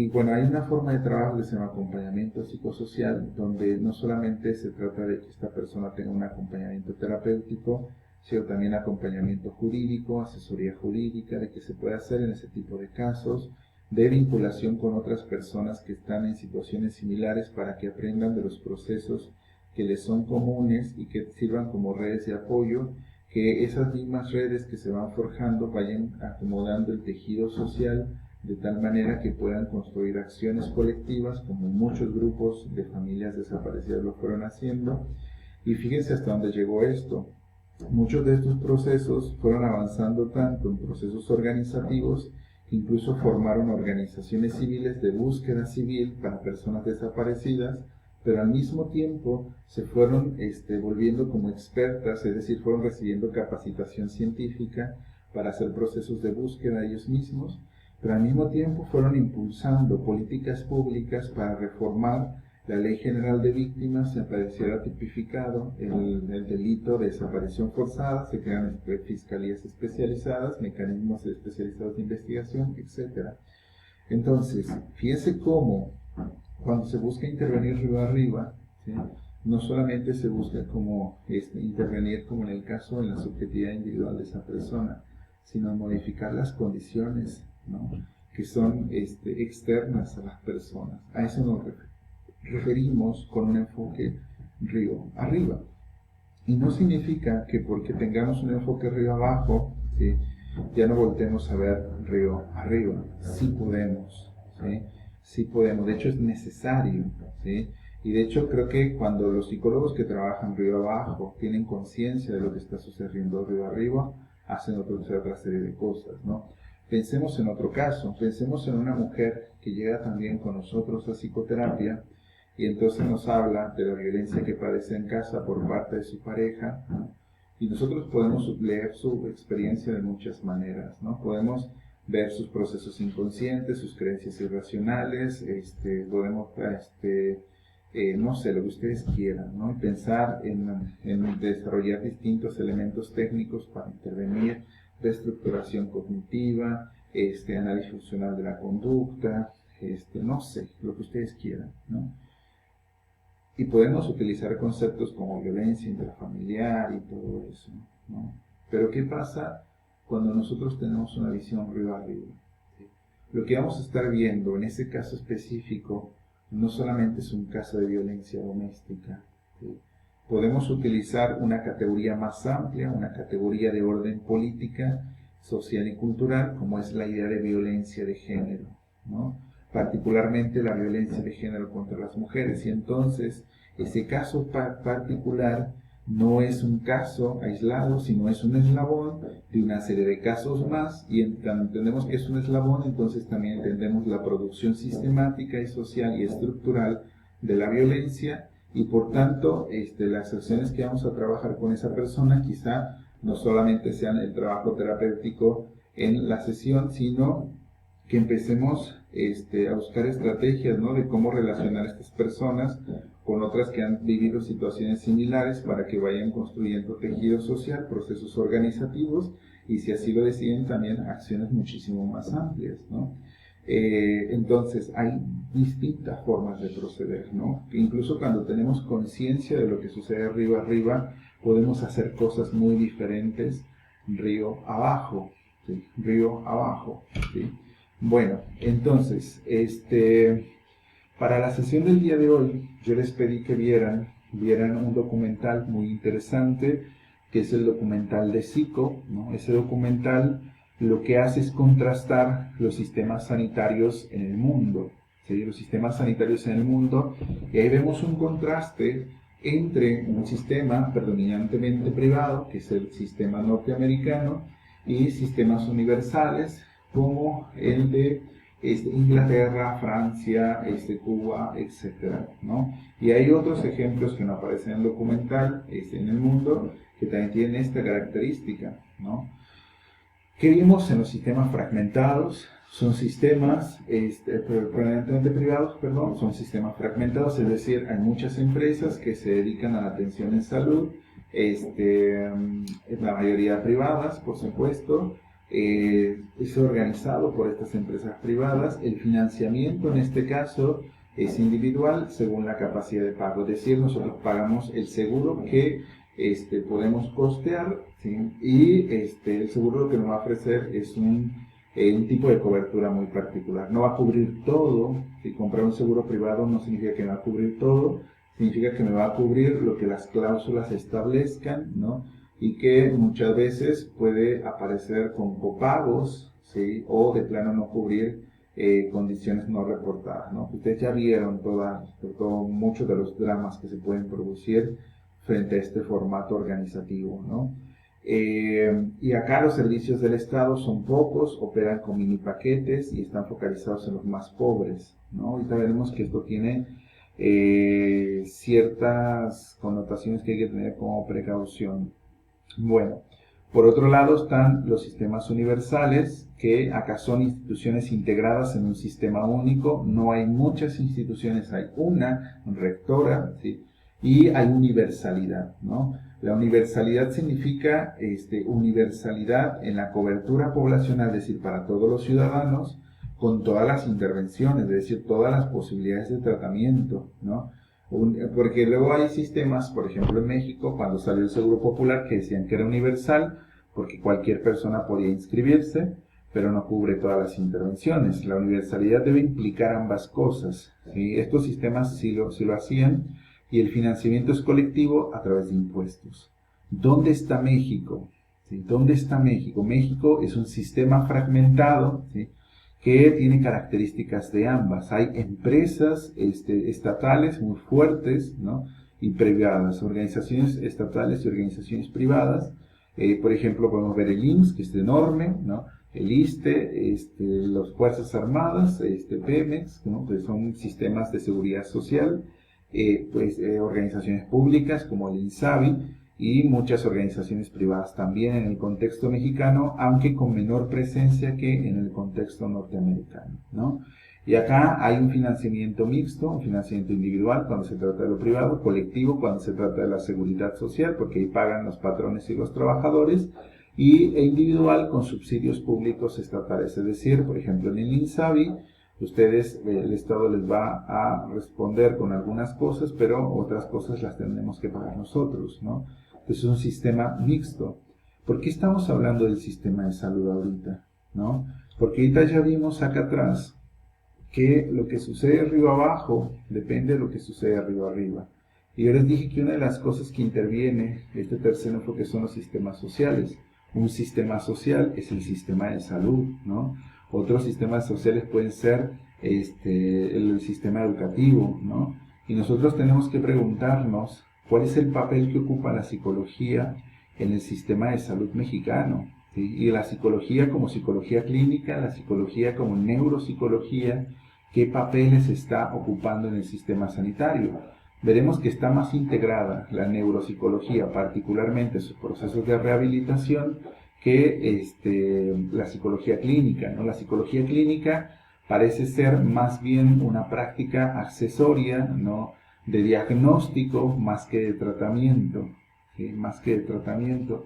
bueno, hay una forma de trabajo que se llama acompañamiento psicosocial, donde no solamente se trata de que esta persona tenga un acompañamiento terapéutico, sino también acompañamiento jurídico, asesoría jurídica, de que se puede hacer en ese tipo de casos, de vinculación con otras personas que están en situaciones similares para que aprendan de los procesos que les son comunes y que sirvan como redes de apoyo, que esas mismas redes que se van forjando vayan acomodando el tejido social de tal manera que puedan construir acciones colectivas, como muchos grupos de familias desaparecidas lo fueron haciendo. Y fíjense hasta dónde llegó esto. Muchos de estos procesos fueron avanzando tanto en procesos organizativos que incluso formaron organizaciones civiles de búsqueda civil para personas desaparecidas, pero al mismo tiempo se fueron volviendo como expertas, es decir, fueron recibiendo capacitación científica para hacer procesos de búsqueda ellos mismos, pero al mismo tiempo fueron impulsando políticas públicas para reformar la Ley General de Víctimas. Se apareciera tipificado el delito de desaparición forzada, se crean fiscalías especializadas, mecanismos especializados de investigación, etc. Entonces, fíjense cómo cuando se busca intervenir río arriba, ¿sí?, no solamente se busca como intervenir como en el caso de la subjetividad individual de esa persona, sino modificar las condiciones, ¿no?, que son externas a las personas. A eso nos referimos con un enfoque río arriba. Y no significa que porque tengamos un enfoque río abajo, ¿sí?, ya no voltemos a ver río arriba. Sí podemos, ¿sí? Sí podemos, de hecho es necesario, ¿sí? Y de hecho creo que cuando los psicólogos que trabajan río abajo tienen conciencia de lo que está sucediendo río arriba, hacen otra serie de cosas, ¿no? Pensemos en otro caso, pensemos en una mujer que llega también con nosotros a psicoterapia y entonces nos habla de la violencia que padece en casa por parte de su pareja, ¿no? Y nosotros podemos leer su experiencia de muchas maneras, ¿no? Podemos ver sus procesos inconscientes, sus creencias irracionales, podemos no sé, lo que ustedes quieran, ¿no? Y pensar en desarrollar distintos elementos técnicos para intervenir, reestructuración cognitiva, análisis funcional de la conducta, no sé, lo que ustedes quieran, ¿no? Y podemos utilizar conceptos como violencia intrafamiliar y todo eso, ¿no? Pero ¿qué pasa cuando nosotros tenemos una visión río arriba? ¿Sí? Lo que vamos a estar viendo en ese caso específico no solamente es un caso de violencia doméstica, ¿sí? Podemos utilizar una categoría más amplia, una categoría de orden política, social y cultural, como es la idea de violencia de género, ¿no? Particularmente la violencia de género contra las mujeres. Y entonces, ese caso particular no es un caso aislado, sino es un eslabón de una serie de casos más, y cuando entendemos que es un eslabón, entonces también entendemos la producción sistemática y social y estructural de la violencia, y por tanto las acciones que vamos a trabajar con esa persona quizá no solamente sean el trabajo terapéutico en la sesión, sino que empecemos a buscar estrategias, ¿no?, de cómo relacionar a estas personas con otras que han vivido situaciones similares para que vayan construyendo tejido social, procesos organizativos y, si así lo deciden, también acciones muchísimo más amplias, ¿no? Entonces hay distintas formas de proceder, ¿no? Incluso cuando tenemos conciencia de lo que sucede río arriba, podemos hacer cosas muy diferentes río abajo, ¿sí? Río abajo, ¿sí? Bueno, entonces, para la sesión del día de hoy, yo les pedí que vieran un documental muy interesante, que es el documental de Zico, ¿no? Ese documental lo que hace es contrastar los sistemas sanitarios en el mundo, ¿sí? Los sistemas sanitarios en el mundo, y ahí vemos un contraste entre un sistema predominantemente privado, que es el sistema norteamericano, y sistemas universales, como el de Inglaterra, Francia, Cuba, etcétera, ¿no? Y hay otros ejemplos que no aparecen en el documental en el mundo que también tienen esta característica, ¿no? ¿Qué vimos en los sistemas fragmentados? Son sistemas predominantemente privados, perdón, son sistemas fragmentados, es decir, hay muchas empresas que se dedican a la atención en salud, la mayoría privadas, por supuesto. Es organizado por estas empresas privadas. El financiamiento en este caso es individual según la capacidad de pago, es decir, nosotros pagamos el seguro que podemos costear, ¿sí? Y el seguro lo que nos va a ofrecer es un tipo de cobertura muy particular. No va a cubrir todo. Si comprar un seguro privado no significa que me va a cubrir todo, significa que me va a cubrir lo que las cláusulas establezcan, ¿no? Y que muchas veces puede aparecer con copagos, ¿sí? O de plano no cubrir condiciones no reportadas, ¿no? Ustedes ya vieron muchos de los dramas que se pueden producir frente a este formato organizativo, ¿no? Y acá los servicios del Estado son pocos, operan con mini paquetes y están focalizados en los más pobres, ¿no? Ahorita veremos que esto tiene ciertas connotaciones que hay que tener como precaución. Bueno, por otro lado están los sistemas universales, que acá son instituciones integradas en un sistema único. No hay muchas instituciones, hay una rectora, ¿sí? Y hay universalidad, ¿no? La universalidad significa universalidad en la cobertura poblacional, es decir, para todos los ciudadanos, con todas las intervenciones, es decir, todas las posibilidades de tratamiento, ¿no? Porque luego hay sistemas, por ejemplo en México, cuando salió el Seguro Popular, que decían que era universal, porque cualquier persona podía inscribirse, pero no cubre todas las intervenciones. La universalidad debe implicar ambas cosas, ¿sí? Estos sistemas sí lo hacían, y el financiamiento es colectivo a través de impuestos. ¿Dónde está México? ¿Sí? ¿Dónde está México? México es un sistema fragmentado, ¿sí?, que tiene características de ambas. Hay empresas estatales muy fuertes, ¿no?, y privadas, organizaciones estatales y organizaciones privadas. Por ejemplo, podemos ver el IMSS, que es enorme, ¿no?, el ISSSTE, las Fuerzas Armadas, Pemex, ¿no?, que son sistemas de seguridad social, organizaciones públicas como el INSABI, y muchas organizaciones privadas también en el contexto mexicano, aunque con menor presencia que en el contexto norteamericano, ¿no? Y acá hay un financiamiento mixto, un financiamiento individual cuando se trata de lo privado, colectivo cuando se trata de la seguridad social, porque ahí pagan los patrones y los trabajadores, e individual con subsidios públicos estatales. Es decir, por ejemplo, en el INSABI, ustedes, el Estado les va a responder con algunas cosas, pero otras cosas las tenemos que pagar nosotros, ¿no? Entonces es un sistema mixto. ¿Por qué estamos hablando del sistema de salud ahorita? ¿No? Porque ahorita ya vimos acá atrás que lo que sucede arriba abajo depende de lo que sucede arriba arriba. Y yo les dije que una de las cosas que interviene este tercer enfoque son los sistemas sociales. Un sistema social es el sistema de salud, ¿no? Otros sistemas sociales pueden ser el sistema educativo, ¿no? Y nosotros tenemos que preguntarnos cuál es el papel que ocupa la psicología en el sistema de salud mexicano, ¿sí? Y la psicología como psicología clínica, la psicología como neuropsicología, qué papeles está ocupando en el sistema sanitario. Veremos que está más integrada la neuropsicología, particularmente sus procesos de rehabilitación, que la psicología clínica, ¿no? La psicología clínica parece ser más bien una práctica accesoria, ¿no? De diagnóstico más que de tratamiento, ¿sí? Más que de tratamiento,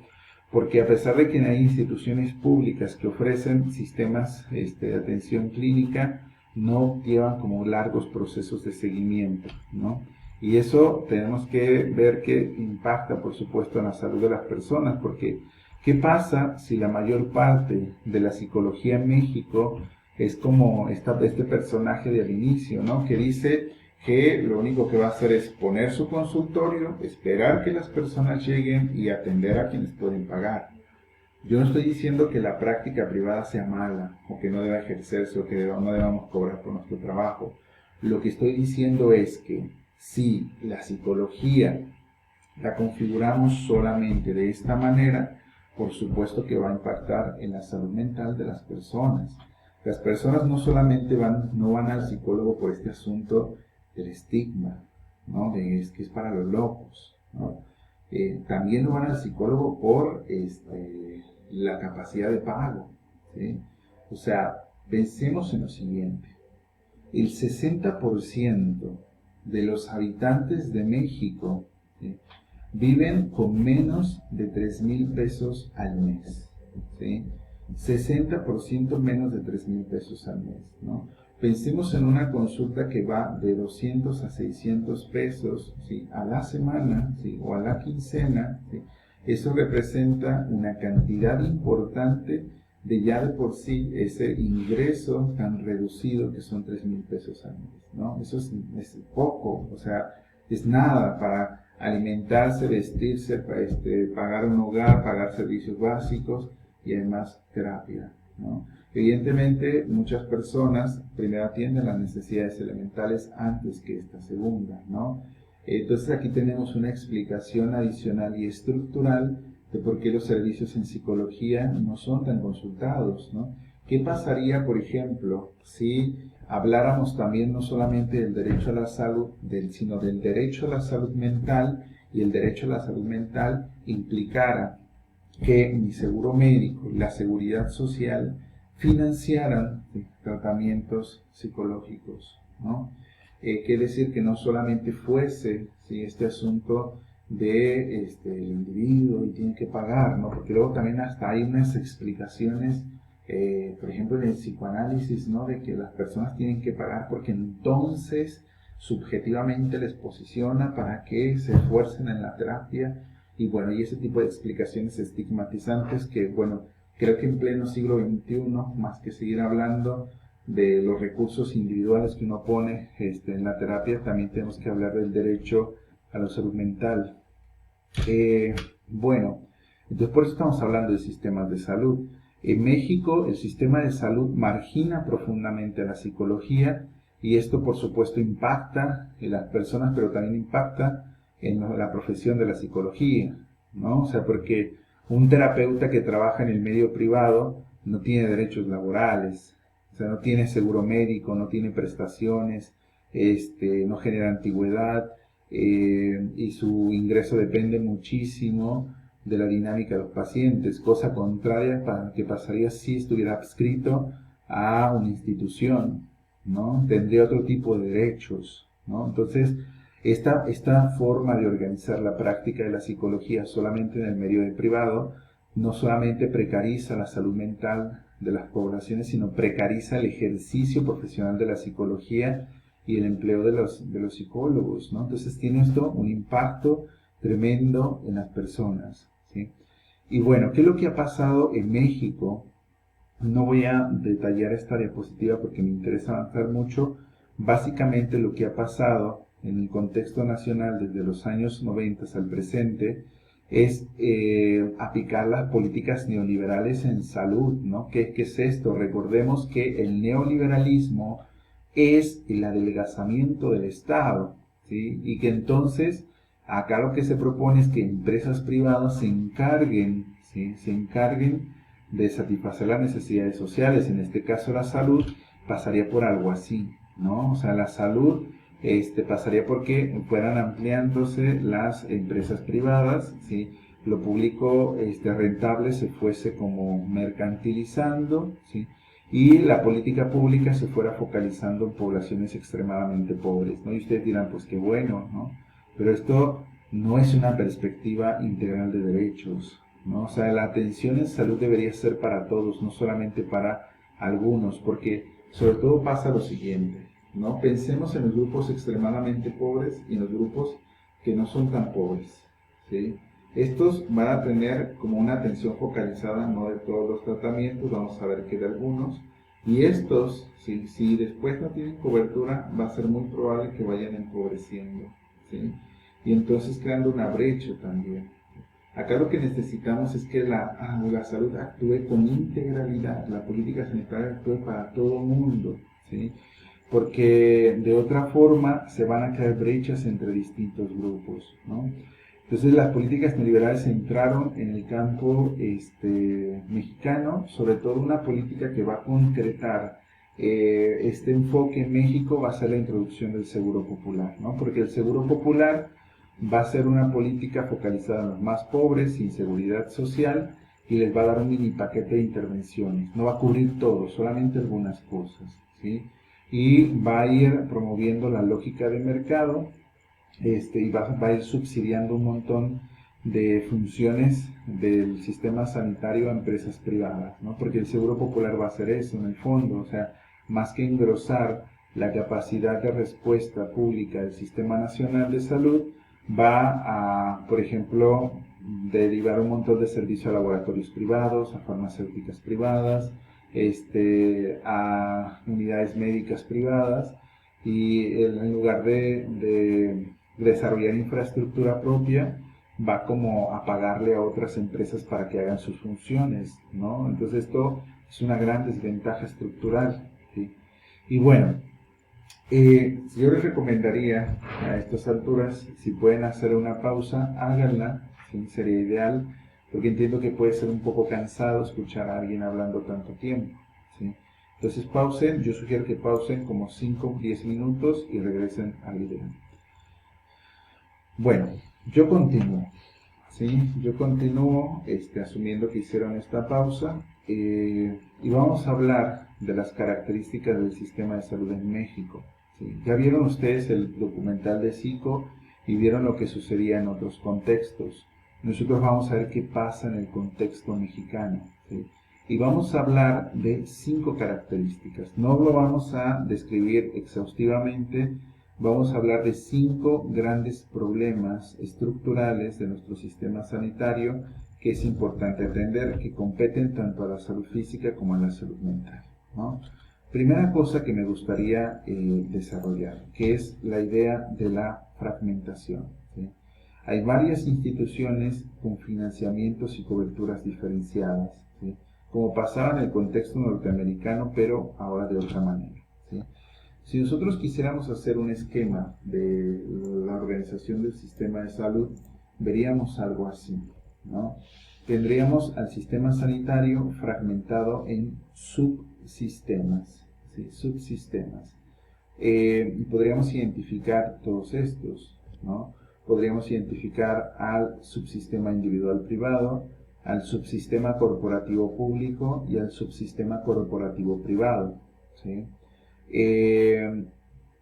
porque a pesar de que hay instituciones públicas que ofrecen sistemas de atención clínica, no llevan como largos procesos de seguimiento, ¿no? Y eso tenemos que ver que impacta, por supuesto, en la salud de las personas, porque ¿qué pasa si la mayor parte de la psicología en México es como este personaje del inicio, ¿no? Que dice que lo único que va a hacer es poner su consultorio, esperar que las personas lleguen y atender a quienes pueden pagar? Yo no estoy diciendo que la práctica privada sea mala, o que no deba ejercerse, o que no debamos cobrar por nuestro trabajo. Lo que estoy diciendo es que si la psicología la configuramos solamente de esta manera, por supuesto que va a impactar en la salud mental de las personas. Las personas no solamente no van al psicólogo por este asunto del estigma, ¿no? Que es para los locos, ¿no? También no van al psicólogo por la capacidad de pago, ¿sí? O sea, pensemos en lo siguiente: el 60% de los habitantes de México, ¿sí?, viven con menos de 3,000 pesos al mes, ¿sí? 60% menos de 3,000 pesos al mes, ¿no? Pensemos en una consulta que va de 200 a 600 pesos, ¿sí?, a la semana, ¿sí?, o a la quincena, ¿sí? Eso representa una cantidad importante de ya de por sí ese ingreso tan reducido que son 3,000 pesos al mes, ¿no? Eso es poco, o sea, es nada para alimentarse, vestirse, pagar un hogar, pagar servicios básicos y además terapia, ¿no? Evidentemente, muchas personas primero atienden las necesidades elementales antes que esta segunda, ¿no? Entonces aquí tenemos una explicación adicional y estructural de por qué los servicios en psicología no son tan consultados, ¿no? ¿Qué pasaría, por ejemplo, si habláramos también no solamente del derecho a la salud, sino del derecho a la salud mental, y el derecho a la salud mental implicara que mi seguro médico y la seguridad social financiaran tratamientos psicológicos, ¿no? Quiere decir que no solamente fuese, ¿sí?, este asunto de el individuo y tiene que pagar, ¿no? Porque luego también hasta hay unas explicaciones, por ejemplo en el psicoanálisis, ¿no?, de que las personas tienen que pagar porque entonces subjetivamente les posiciona para que se esfuercen en la terapia, y bueno, y ese tipo de explicaciones estigmatizantes que, bueno, creo que en pleno siglo XXI, más que seguir hablando de los recursos individuales que uno pone en la terapia, también tenemos que hablar del derecho a la salud mental. Bueno, entonces por eso estamos hablando de sistemas de salud. En México el sistema de salud margina profundamente a la psicología, y esto por supuesto impacta en las personas, pero también impacta en la profesión de la psicología, ¿no? O sea, porque un terapeuta que trabaja en el medio privado no tiene derechos laborales, o sea, no tiene seguro médico, no tiene prestaciones, no genera antigüedad, y su ingreso depende muchísimo de la dinámica de los pacientes, cosa contraria para que pasaría si estuviera adscrito a una institución, ¿no? Tendría otro tipo de derechos, ¿no? Entonces, esta forma de organizar la práctica de la psicología solamente en el medio privado no solamente precariza la salud mental de las poblaciones, sino precariza el ejercicio profesional de la psicología y el empleo de los psicólogos, ¿no? Entonces tiene esto un impacto tremendo en las personas, ¿sí? Y bueno, ¿qué es lo que ha pasado en México? No voy a detallar esta diapositiva porque me interesa avanzar mucho. Básicamente lo que ha pasado en el contexto nacional desde los años 90 al presente es aplicar las políticas neoliberales en salud, ¿no? ¿Qué es esto? Recordemos que el neoliberalismo es el adelgazamiento del Estado, ¿sí? Y que entonces acá lo que se propone es que empresas privadas se encarguen, ¿sí? Se encarguen de satisfacer las necesidades sociales, en este caso la salud, pasaría por algo así, ¿no? O sea, la salud pasaría porque fueran ampliándose las empresas privadas, ¿sí? Lo público rentable se fuese como mercantilizando, ¿sí? Y la política pública se fuera focalizando en poblaciones extremadamente pobres, ¿no? Y ustedes dirán, pues qué bueno, ¿no? Pero esto no es una perspectiva integral de derechos, ¿no? O sea, la atención en salud debería ser para todos, no solamente para algunos, porque sobre todo pasa lo siguiente, ¿no? Pensemos en los grupos extremadamente pobres y en los grupos que no son tan pobres, ¿sí? Estos van a tener como una atención focalizada, no de todos los tratamientos, vamos a ver que de algunos, y estos, si después no tienen cobertura, va a ser muy probable que vayan empobreciendo, ¿sí? Y entonces creando una brecha también. Acá lo que necesitamos es que la salud actúe con integralidad, la política sanitaria actúe para todo el mundo, ¿sí? Porque de otra forma se van a crear brechas entre distintos grupos, ¿no? Entonces las políticas neoliberales entraron en el campo mexicano, sobre todo una política que va a concretar este enfoque en México va a ser la introducción del seguro popular, ¿no? Porque el seguro popular va a ser una política focalizada en los más pobres, sin seguridad social, y les va a dar un mini paquete de intervenciones. No va a cubrir todo, solamente algunas cosas, ¿sí? Y va a ir promoviendo la lógica de mercado, y va a ir subsidiando un montón de funciones del sistema sanitario a empresas privadas, ¿no? Porque el Seguro Popular va a hacer eso en el fondo, o sea, más que engrosar la capacidad de respuesta pública del Sistema Nacional de Salud, va a, por ejemplo, derivar un montón de servicios a laboratorios privados, a farmacéuticas privadas, a unidades médicas privadas, y en lugar de desarrollar infraestructura propia, va como a pagarle a otras empresas para que hagan sus funciones, ¿no? Entonces esto es una gran desventaja estructural, ¿sí? Y bueno, yo les recomendaría a estas alturas, si pueden hacer una pausa, háganla, ¿sí? Sería ideal, porque entiendo que puede ser un poco cansado escuchar a alguien hablando tanto tiempo, ¿sí? Entonces pausen, yo sugiero que pausen como 5 o 10 minutos y regresen al video. Bueno, yo continúo, ¿sí? Yo continúo asumiendo que hicieron esta pausa y vamos a hablar de las características del sistema de salud en México, ¿sí? Ya vieron ustedes el documental de Zico y vieron lo que sucedía en otros contextos. Nosotros vamos a ver qué pasa en el contexto mexicano, ¿sí? Y vamos a hablar de 5 características. No lo vamos a describir exhaustivamente. Vamos a hablar de 5 grandes problemas estructurales de nuestro sistema sanitario que es importante atender, que competen tanto a la salud física como a la salud mental, ¿no? Primera cosa que me gustaría desarrollar, que es la idea de la fragmentación, ¿sí? Hay varias instituciones con financiamientos y coberturas diferenciadas, ¿sí? Como pasaba en el contexto norteamericano, pero ahora de otra manera, ¿sí? Si nosotros quisiéramos hacer un esquema de la organización del sistema de salud, veríamos algo así, ¿no? Tendríamos al sistema sanitario fragmentado en subsistemas, ¿sí? Subsistemas. Y podríamos identificar todos estos, ¿no? Podríamos identificar al subsistema individual privado, al subsistema corporativo público y al subsistema corporativo privado, ¿sí?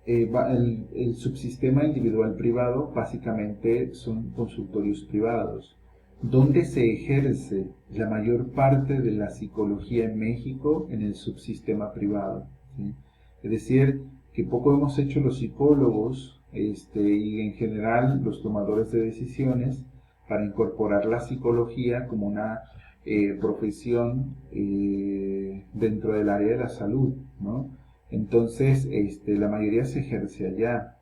El subsistema individual privado básicamente son consultorios privados, donde se ejerce la mayor parte de la psicología en México en el subsistema privado, ¿sí? Es decir, que poco hemos hecho los psicólogos y en general los tomadores de decisiones para incorporar la psicología como una profesión dentro del área de la salud, ¿no? Entonces, la mayoría se ejerce allá,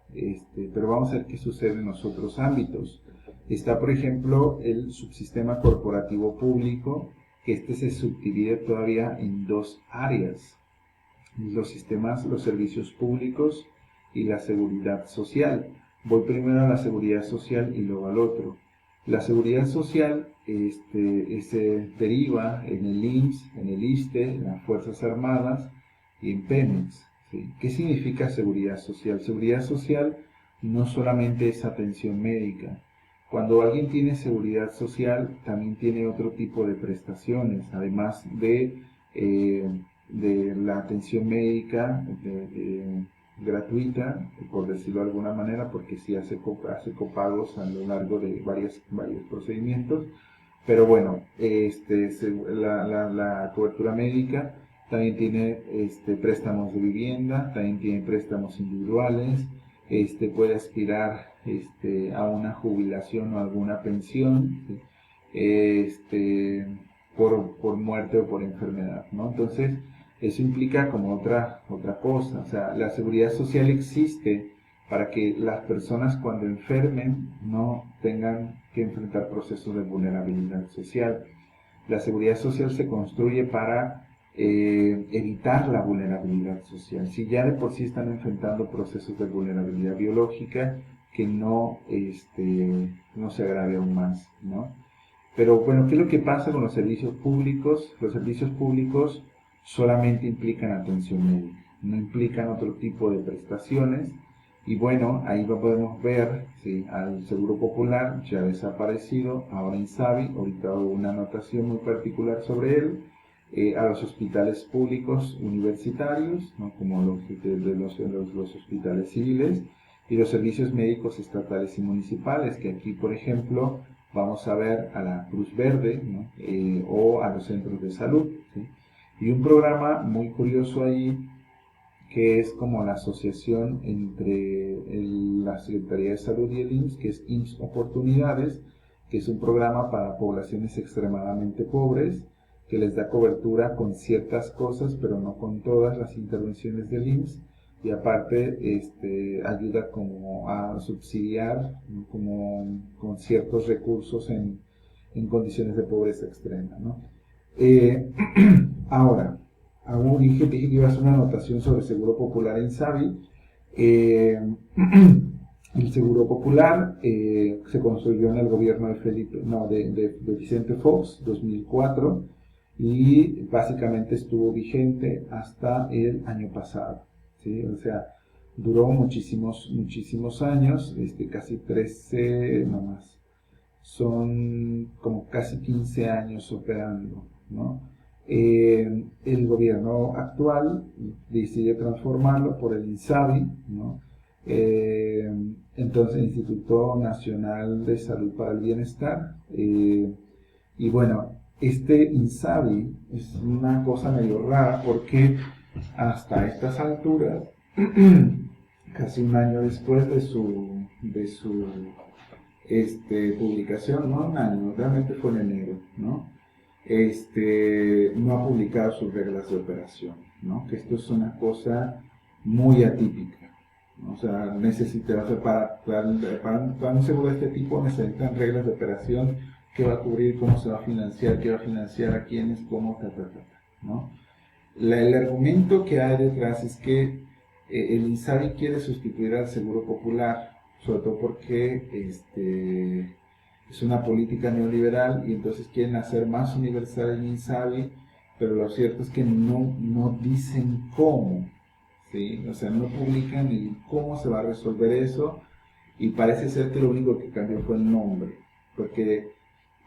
pero vamos a ver qué sucede en los otros ámbitos. Está, por ejemplo, el subsistema corporativo público, que se subdivide todavía en dos áreas: los servicios públicos y la seguridad social. Voy primero a la seguridad social y luego al otro. La seguridad social se deriva en el IMSS, en el ISSSTE, en las Fuerzas Armadas y en Pemex, ¿sí? ¿Qué significa seguridad social? Seguridad social no solamente es atención médica. Cuando alguien tiene seguridad social, también tiene otro tipo de prestaciones, además de la atención médica gratuita, por decirlo de alguna manera, porque sí hace copagos a lo largo de varios procedimientos. Pero bueno, la cobertura médica también tiene préstamos de vivienda, también tiene préstamos individuales, puede aspirar a una jubilación o alguna pensión, ¿sí? Por muerte o por enfermedad, ¿no? Entonces, eso implica como otra cosa. O sea, la seguridad social existe para que las personas cuando enfermen no tengan que enfrentar procesos de vulnerabilidad social. La seguridad social se construye para evitar la vulnerabilidad social. Si ya de por sí están enfrentando procesos de vulnerabilidad biológica, que no se agrave aún más, ¿no? Pero bueno, ¿qué es lo que pasa con los servicios públicos? Los servicios públicos solamente implican atención médica, no implican otro tipo de prestaciones. Y bueno, ahí podemos ver, ¿sí?, al Seguro Popular, ya desaparecido, ahora INSABI, ahorita hubo una anotación muy particular sobre él, a los hospitales públicos universitarios, ¿no?, como los hospitales civiles, y los servicios médicos estatales y municipales, que aquí, por ejemplo, vamos a ver a la Cruz Verde, ¿no?, o a los centros de salud, ¿sí? Y un programa muy curioso ahí, que es como la asociación entre la Secretaría de Salud y el IMSS, que es IMSS Oportunidades, que es un programa para poblaciones extremadamente pobres, que les da cobertura con ciertas cosas, pero no con todas las intervenciones del IMSS, y aparte ayuda como a subsidiar, ¿no?, como con ciertos recursos en condiciones de pobreza extrema, ¿no? Ahora, dije que iba a hacer una anotación sobre el Seguro Popular en INSABI. El Seguro Popular se construyó en el gobierno de Vicente Fox, 2004, y básicamente estuvo vigente hasta el año pasado, ¿sí? O sea, duró muchísimos años, casi 13, no más. Son como casi 15 años operando, ¿no? El gobierno actual decide transformarlo por el INSABI, ¿no? Entonces, Instituto Nacional de Salud para el Bienestar. Y bueno, INSABI es una cosa medio rara porque hasta estas alturas, casi un año después de su publicación, no un año, realmente fue en enero, ¿no? No ha publicado sus reglas de operación, ¿no? Que esto es una cosa muy atípica, ¿no? O sea, para un seguro de este tipo necesitan reglas de operación, qué va a cubrir, cómo se va a financiar, qué va a financiar, a quiénes, cómo, ¿no? El argumento que hay detrás es que el INSABI quiere sustituir al Seguro Popular, sobre todo porque es una política neoliberal y entonces quieren hacer más universal el INSABI, pero lo cierto es que no dicen cómo, ¿sí? O sea, no publican el cómo se va a resolver eso, y parece ser que lo único que cambió fue el nombre, porque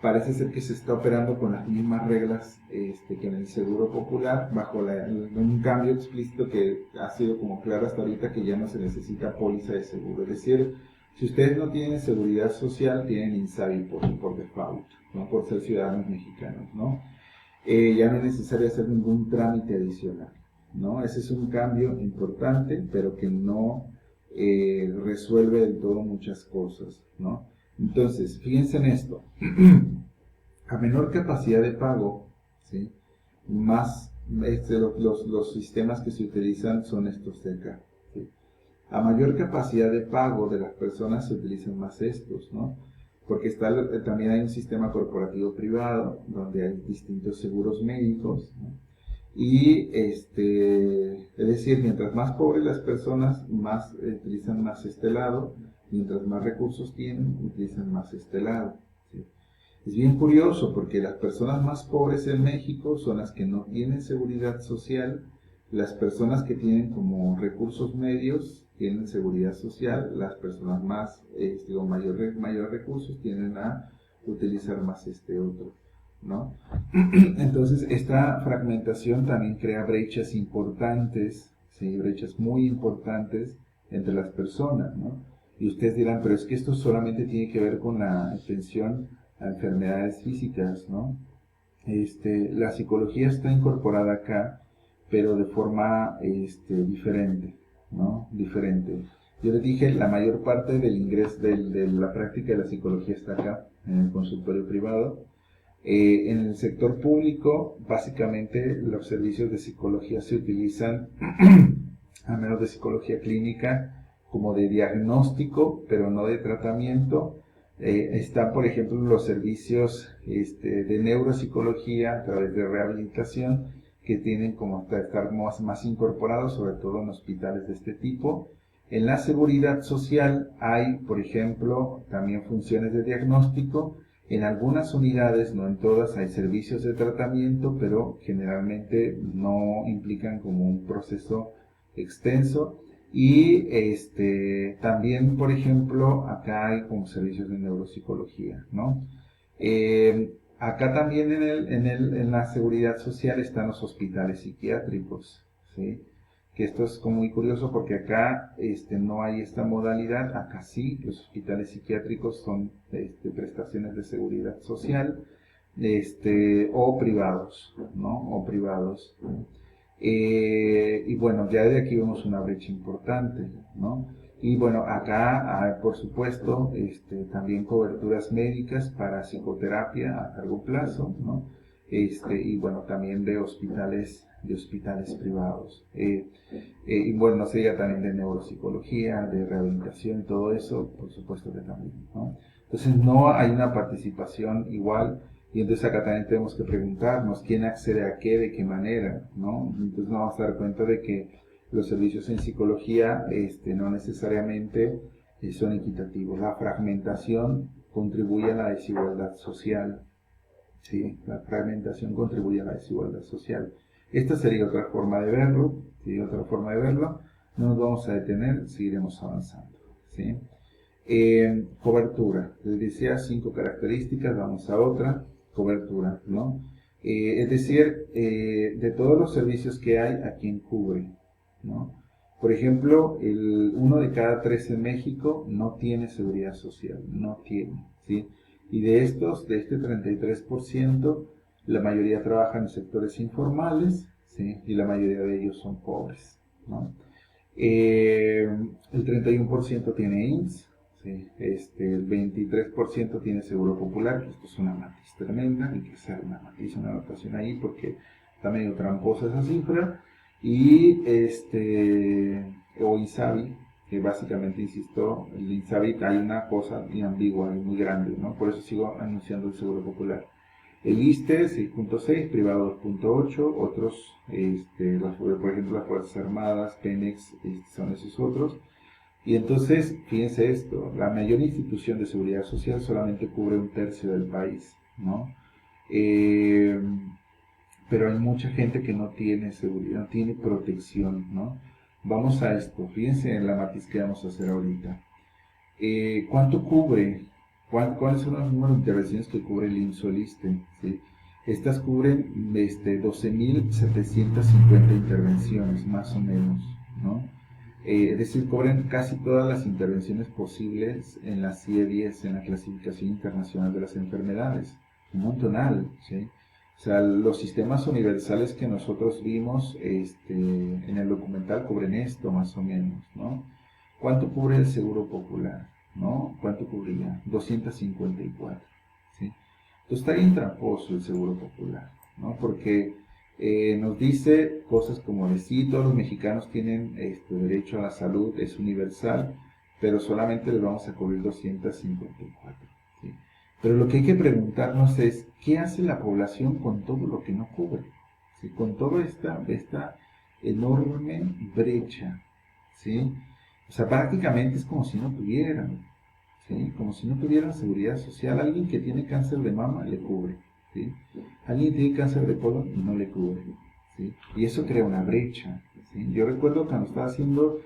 parece ser que se está operando con las mismas reglas que en el Seguro Popular, bajo un cambio explícito que ha sido como claro hasta ahorita, que ya no se necesita póliza de seguro. Es decir, si ustedes no tienen seguridad social, tienen INSABI por default, ¿no? Por ser ciudadanos mexicanos, ¿no? Ya no es necesario hacer ningún trámite adicional, ¿no? Ese es un cambio importante, pero que no resuelve del todo muchas cosas, ¿no? Entonces, fíjense en esto. A menor capacidad de pago, ¿sí? Más los sistemas que se utilizan son estos de acá, ¿sí? A mayor capacidad de pago de las personas se utilizan más estos, ¿no? Porque también hay un sistema corporativo privado donde hay distintos seguros médicos, ¿no? Y es decir, mientras más pobres las personas, más utilizan más este lado, mientras más recursos tienen, utilizan más este lado, ¿sí? Es bien curioso porque las personas más pobres en México son las que no tienen seguridad social, las personas que tienen como recursos medios tienen seguridad social, las personas más con mayores recursos tienden a utilizar más este otro, ¿no? Entonces esta fragmentación también crea brechas importantes, ¿sí? Brechas muy importantes entre las personas, ¿no? Y ustedes dirán, pero es que esto solamente tiene que ver con la atención a enfermedades físicas, ¿no? La psicología está incorporada acá, pero de forma diferente, ¿no? Diferente. Yo les dije, la mayor parte del ingreso de la práctica de la psicología está acá, en el consultorio privado. En el sector público, básicamente los servicios de psicología se utilizan, a menos de psicología clínica, como de diagnóstico, pero no de tratamiento. Están, por ejemplo, los servicios de neuropsicología a través de rehabilitación, que tienen como hasta estar más incorporados, sobre todo en hospitales de este tipo. En la seguridad social hay, por ejemplo, también funciones de diagnóstico. En algunas unidades, no en todas, hay servicios de tratamiento, pero generalmente no implican como un proceso extenso. Y también, por ejemplo, acá hay como servicios de neuropsicología, ¿no? Acá también en la seguridad social están los hospitales psiquiátricos, ¿sí? Que esto es como muy curioso porque acá no hay esta modalidad, acá sí, los hospitales psiquiátricos son prestaciones de seguridad social, o privados, ¿no? O privados. Y bueno, ya de aquí vemos una brecha importante, ¿no? Y bueno, acá hay, por supuesto, también coberturas médicas para psicoterapia a largo plazo, ¿no? Y bueno, también de hospitales privados. Y bueno, no sería también de neuropsicología, de rehabilitación, todo eso, por supuesto que también, ¿no? Entonces no hay una participación igual. Y entonces acá también tenemos que preguntarnos quién accede a qué, de qué manera, ¿no? Entonces nos vamos a dar cuenta de que los servicios en psicología no necesariamente son equitativos. La fragmentación contribuye a la desigualdad social, ¿sí? La fragmentación contribuye a la desigualdad social. Esta sería otra forma de verlo, ¿sí? Otra forma de verlo. No nos vamos a detener, seguiremos avanzando, ¿sí? Cobertura. Les decía 5 características, vamos a otra. Cobertura, ¿no? Es decir, de todos los servicios que hay, ¿a quién cubre? ¿No? Por ejemplo, 1 de cada 3 en México no tiene seguridad social, no tiene, ¿sí? Y de este 33%, la mayoría trabaja en sectores informales, ¿sí? Y la mayoría de ellos son pobres, ¿no? El 31% tiene IMSS, ¿sí? El 23% tiene Seguro Popular, que esto es una matiz tremenda, hay que hacer una matiz, una anotación ahí porque está medio tramposa esa cifra. Y o INSABI, que básicamente, insisto, el INSABI hay una cosa muy ambigua y muy grande, ¿no? Por eso sigo anunciando el Seguro Popular. El ISSSTE 6.6, privado 2.8, otros, por ejemplo, las Fuerzas Armadas, Pemex, son esos otros. Y entonces, fíjense esto, la mayor institución de seguridad social solamente cubre 1/3 del país, ¿no? Pero hay mucha gente que no tiene seguridad, no tiene protección, ¿no? Vamos a esto, fíjense en la matiz que vamos a hacer ahorita. ¿Cuánto cubre ¿Cuáles son los números de intervenciones que cubre el IMSS o el ISSSTE? ¿Sí? Estas cubren 12.750 intervenciones, más o menos, ¿no? Es decir, cubren casi todas las intervenciones posibles en la CIE-10, en la Clasificación Internacional de las Enfermedades. Un montonal, ¿sí? O sea, los sistemas universales que nosotros vimos en el documental cubren esto, más o menos, ¿no? ¿Cuánto cubre el Seguro Popular? ¿No? ¿Cuánto cubría? 254, ¿sí? Entonces está bien tramposo el Seguro Popular, ¿no? Porque nos dice cosas como de sí, todos los mexicanos tienen derecho a la salud, es universal, pero solamente les vamos a cubrir 254, ¿sí? Pero lo que hay que preguntarnos es, ¿qué hace la población con todo lo que no cubre? ¿Sí? Con toda esta enorme brecha, ¿sí? O sea, prácticamente es como si no tuvieran, ¿sí? Como si no tuvieran seguridad social. Alguien que tiene cáncer de mama le cubre, ¿sí? Alguien que tiene cáncer de colon y no le cubre, ¿sí? Y eso crea una brecha, ¿sí? Yo recuerdo cuando estaba haciendo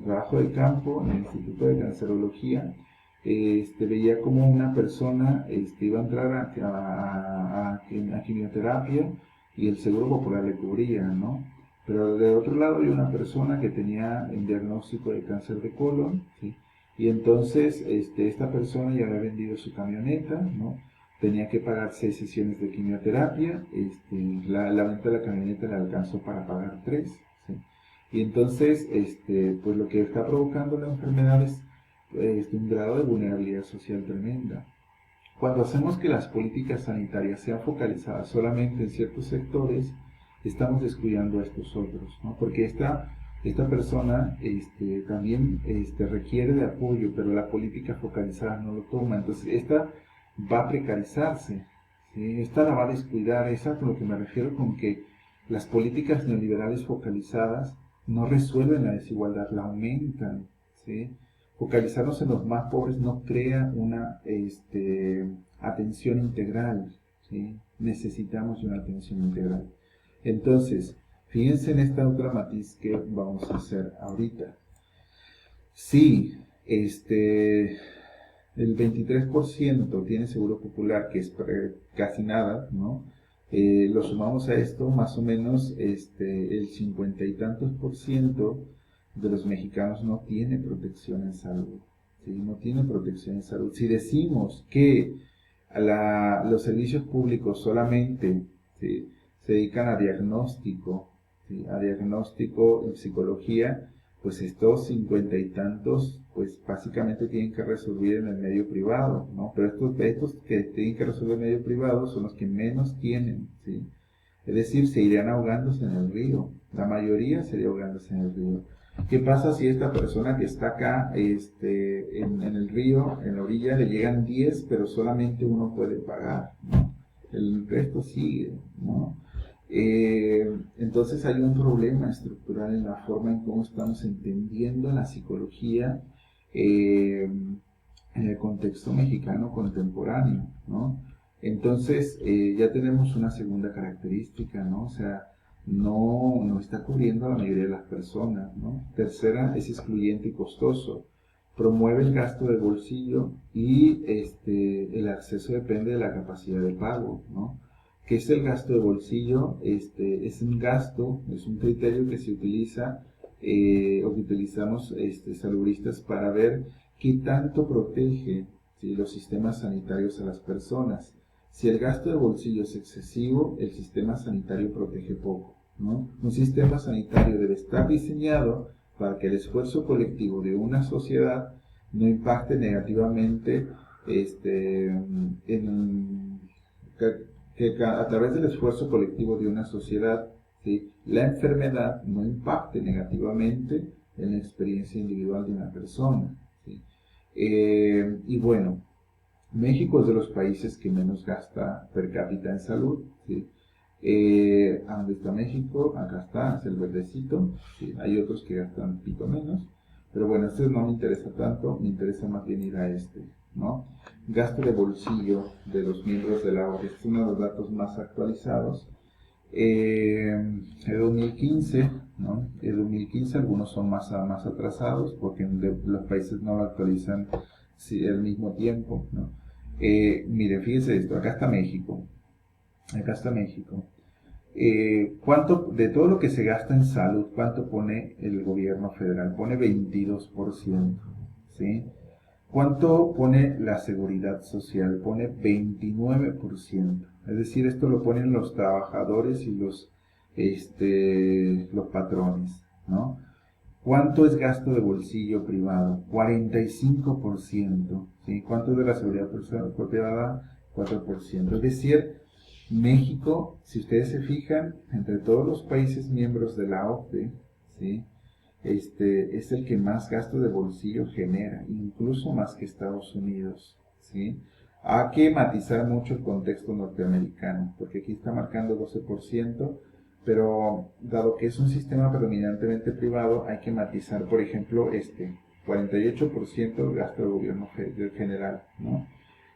trabajo de campo en el Instituto de Cancerología, veía como una persona iba a entrar a quimioterapia y el Seguro Popular le cubría, ¿no? Pero de otro lado hay una persona que tenía el diagnóstico de cáncer de colon, ¿sí? Y entonces esta persona ya había vendido su camioneta, ¿no? Tenía que pagar 6 sesiones de quimioterapia, la venta de la camioneta le alcanzó para pagar 3, ¿sí? Y entonces, pues lo que está provocando la enfermedad es un grado de vulnerabilidad social tremenda. Cuando hacemos que las políticas sanitarias sean focalizadas solamente en ciertos sectores, estamos descuidando a estos otros, ¿no? Porque esta persona también requiere de apoyo, pero la política focalizada no lo toma. Entonces, esta va a precarizarse, ¿sí? Esta la va a descuidar. Es a lo que me refiero con que las políticas neoliberales focalizadas no resuelven la desigualdad, la aumentan, ¿sí? Focalizarnos en los más pobres no crea una atención integral, ¿sí? Necesitamos una atención integral. Entonces, fíjense en esta otra matiz que vamos a hacer ahorita. Si el 23% tiene Seguro Popular, que es casi nada, ¿no? Lo sumamos a esto, más o menos el 50 y tantos % de los mexicanos no tiene protección en salud, ¿sí? No tiene protección en salud. Si decimos que los servicios públicos solamente, ¿sí?, se dedican a diagnóstico, ¿sí?, a diagnóstico en psicología, pues estos 50 y tantos, pues básicamente tienen que resolver en el medio privado, ¿no? Pero estos que tienen que resolver en el medio privado son los que menos tienen, ¿sí? Es decir, se irían ahogándose en el río. La mayoría se iría ahogándose en el río. ¿Qué pasa si esta persona que está acá en el río, en la orilla, le llegan 10, pero solamente uno puede pagar, ¿no? El resto sigue, ¿no? Entonces hay un problema estructural en la forma en cómo estamos entendiendo la psicología en el contexto mexicano contemporáneo, ¿no? Entonces ya tenemos una segunda característica, ¿no? O sea, no está cubriendo a la mayoría de las personas, ¿no? Tercera, es excluyente y costoso. Promueve el gasto de bolsillo y el acceso depende de la capacidad de pago, ¿no? ¿Qué es el gasto de bolsillo? Es un gasto, es un criterio que se utiliza o que utilizamos salubristas para ver qué tanto protege, ¿sí?, los sistemas sanitarios a las personas. Si el gasto de bolsillo es excesivo, el sistema sanitario protege poco, ¿no? Un sistema sanitario debe estar diseñado para que el esfuerzo colectivo de una sociedad no impacte negativamente que a través del esfuerzo colectivo de una sociedad, ¿sí?, la enfermedad no impacte negativamente en la experiencia individual de una persona, ¿sí? Y bueno, México es de los países que menos gasta per cápita en salud, ¿sí? ¿A dónde está México? Acá está, es el verdecito, ¿sí? Hay otros que gastan un poquito menos, pero bueno, este no me interesa tanto, me interesa más bien ir a ¿no? Gasto de bolsillo de los miembros de la OCDE, este es uno de los datos más actualizados. El 2015, ¿no? El 2015 algunos son más atrasados porque los países no lo actualizan al mismo tiempo, ¿no? Miren, fíjense esto, acá está México. ¿Cuánto de todo lo que se gasta en salud, cuánto pone el gobierno federal? Pone 22%, ¿sí? ¿Cuánto pone la seguridad social? Pone 29%. Es decir, esto lo ponen los trabajadores y los patrones, ¿no? ¿Cuánto es gasto de bolsillo privado? 45%, ¿sí? ¿Cuánto es de la seguridad privada? 4%. Es decir, México, si ustedes se fijan, entre todos los países miembros de la OCDE, ¿sí? Es el que más gasto de bolsillo genera, incluso más que Estados Unidos, ¿sí? Hay que matizar mucho el contexto norteamericano, porque aquí está marcando 12%, pero dado que es un sistema predominantemente privado, hay que matizar, por ejemplo, 48% gasto del gobierno general, ¿no?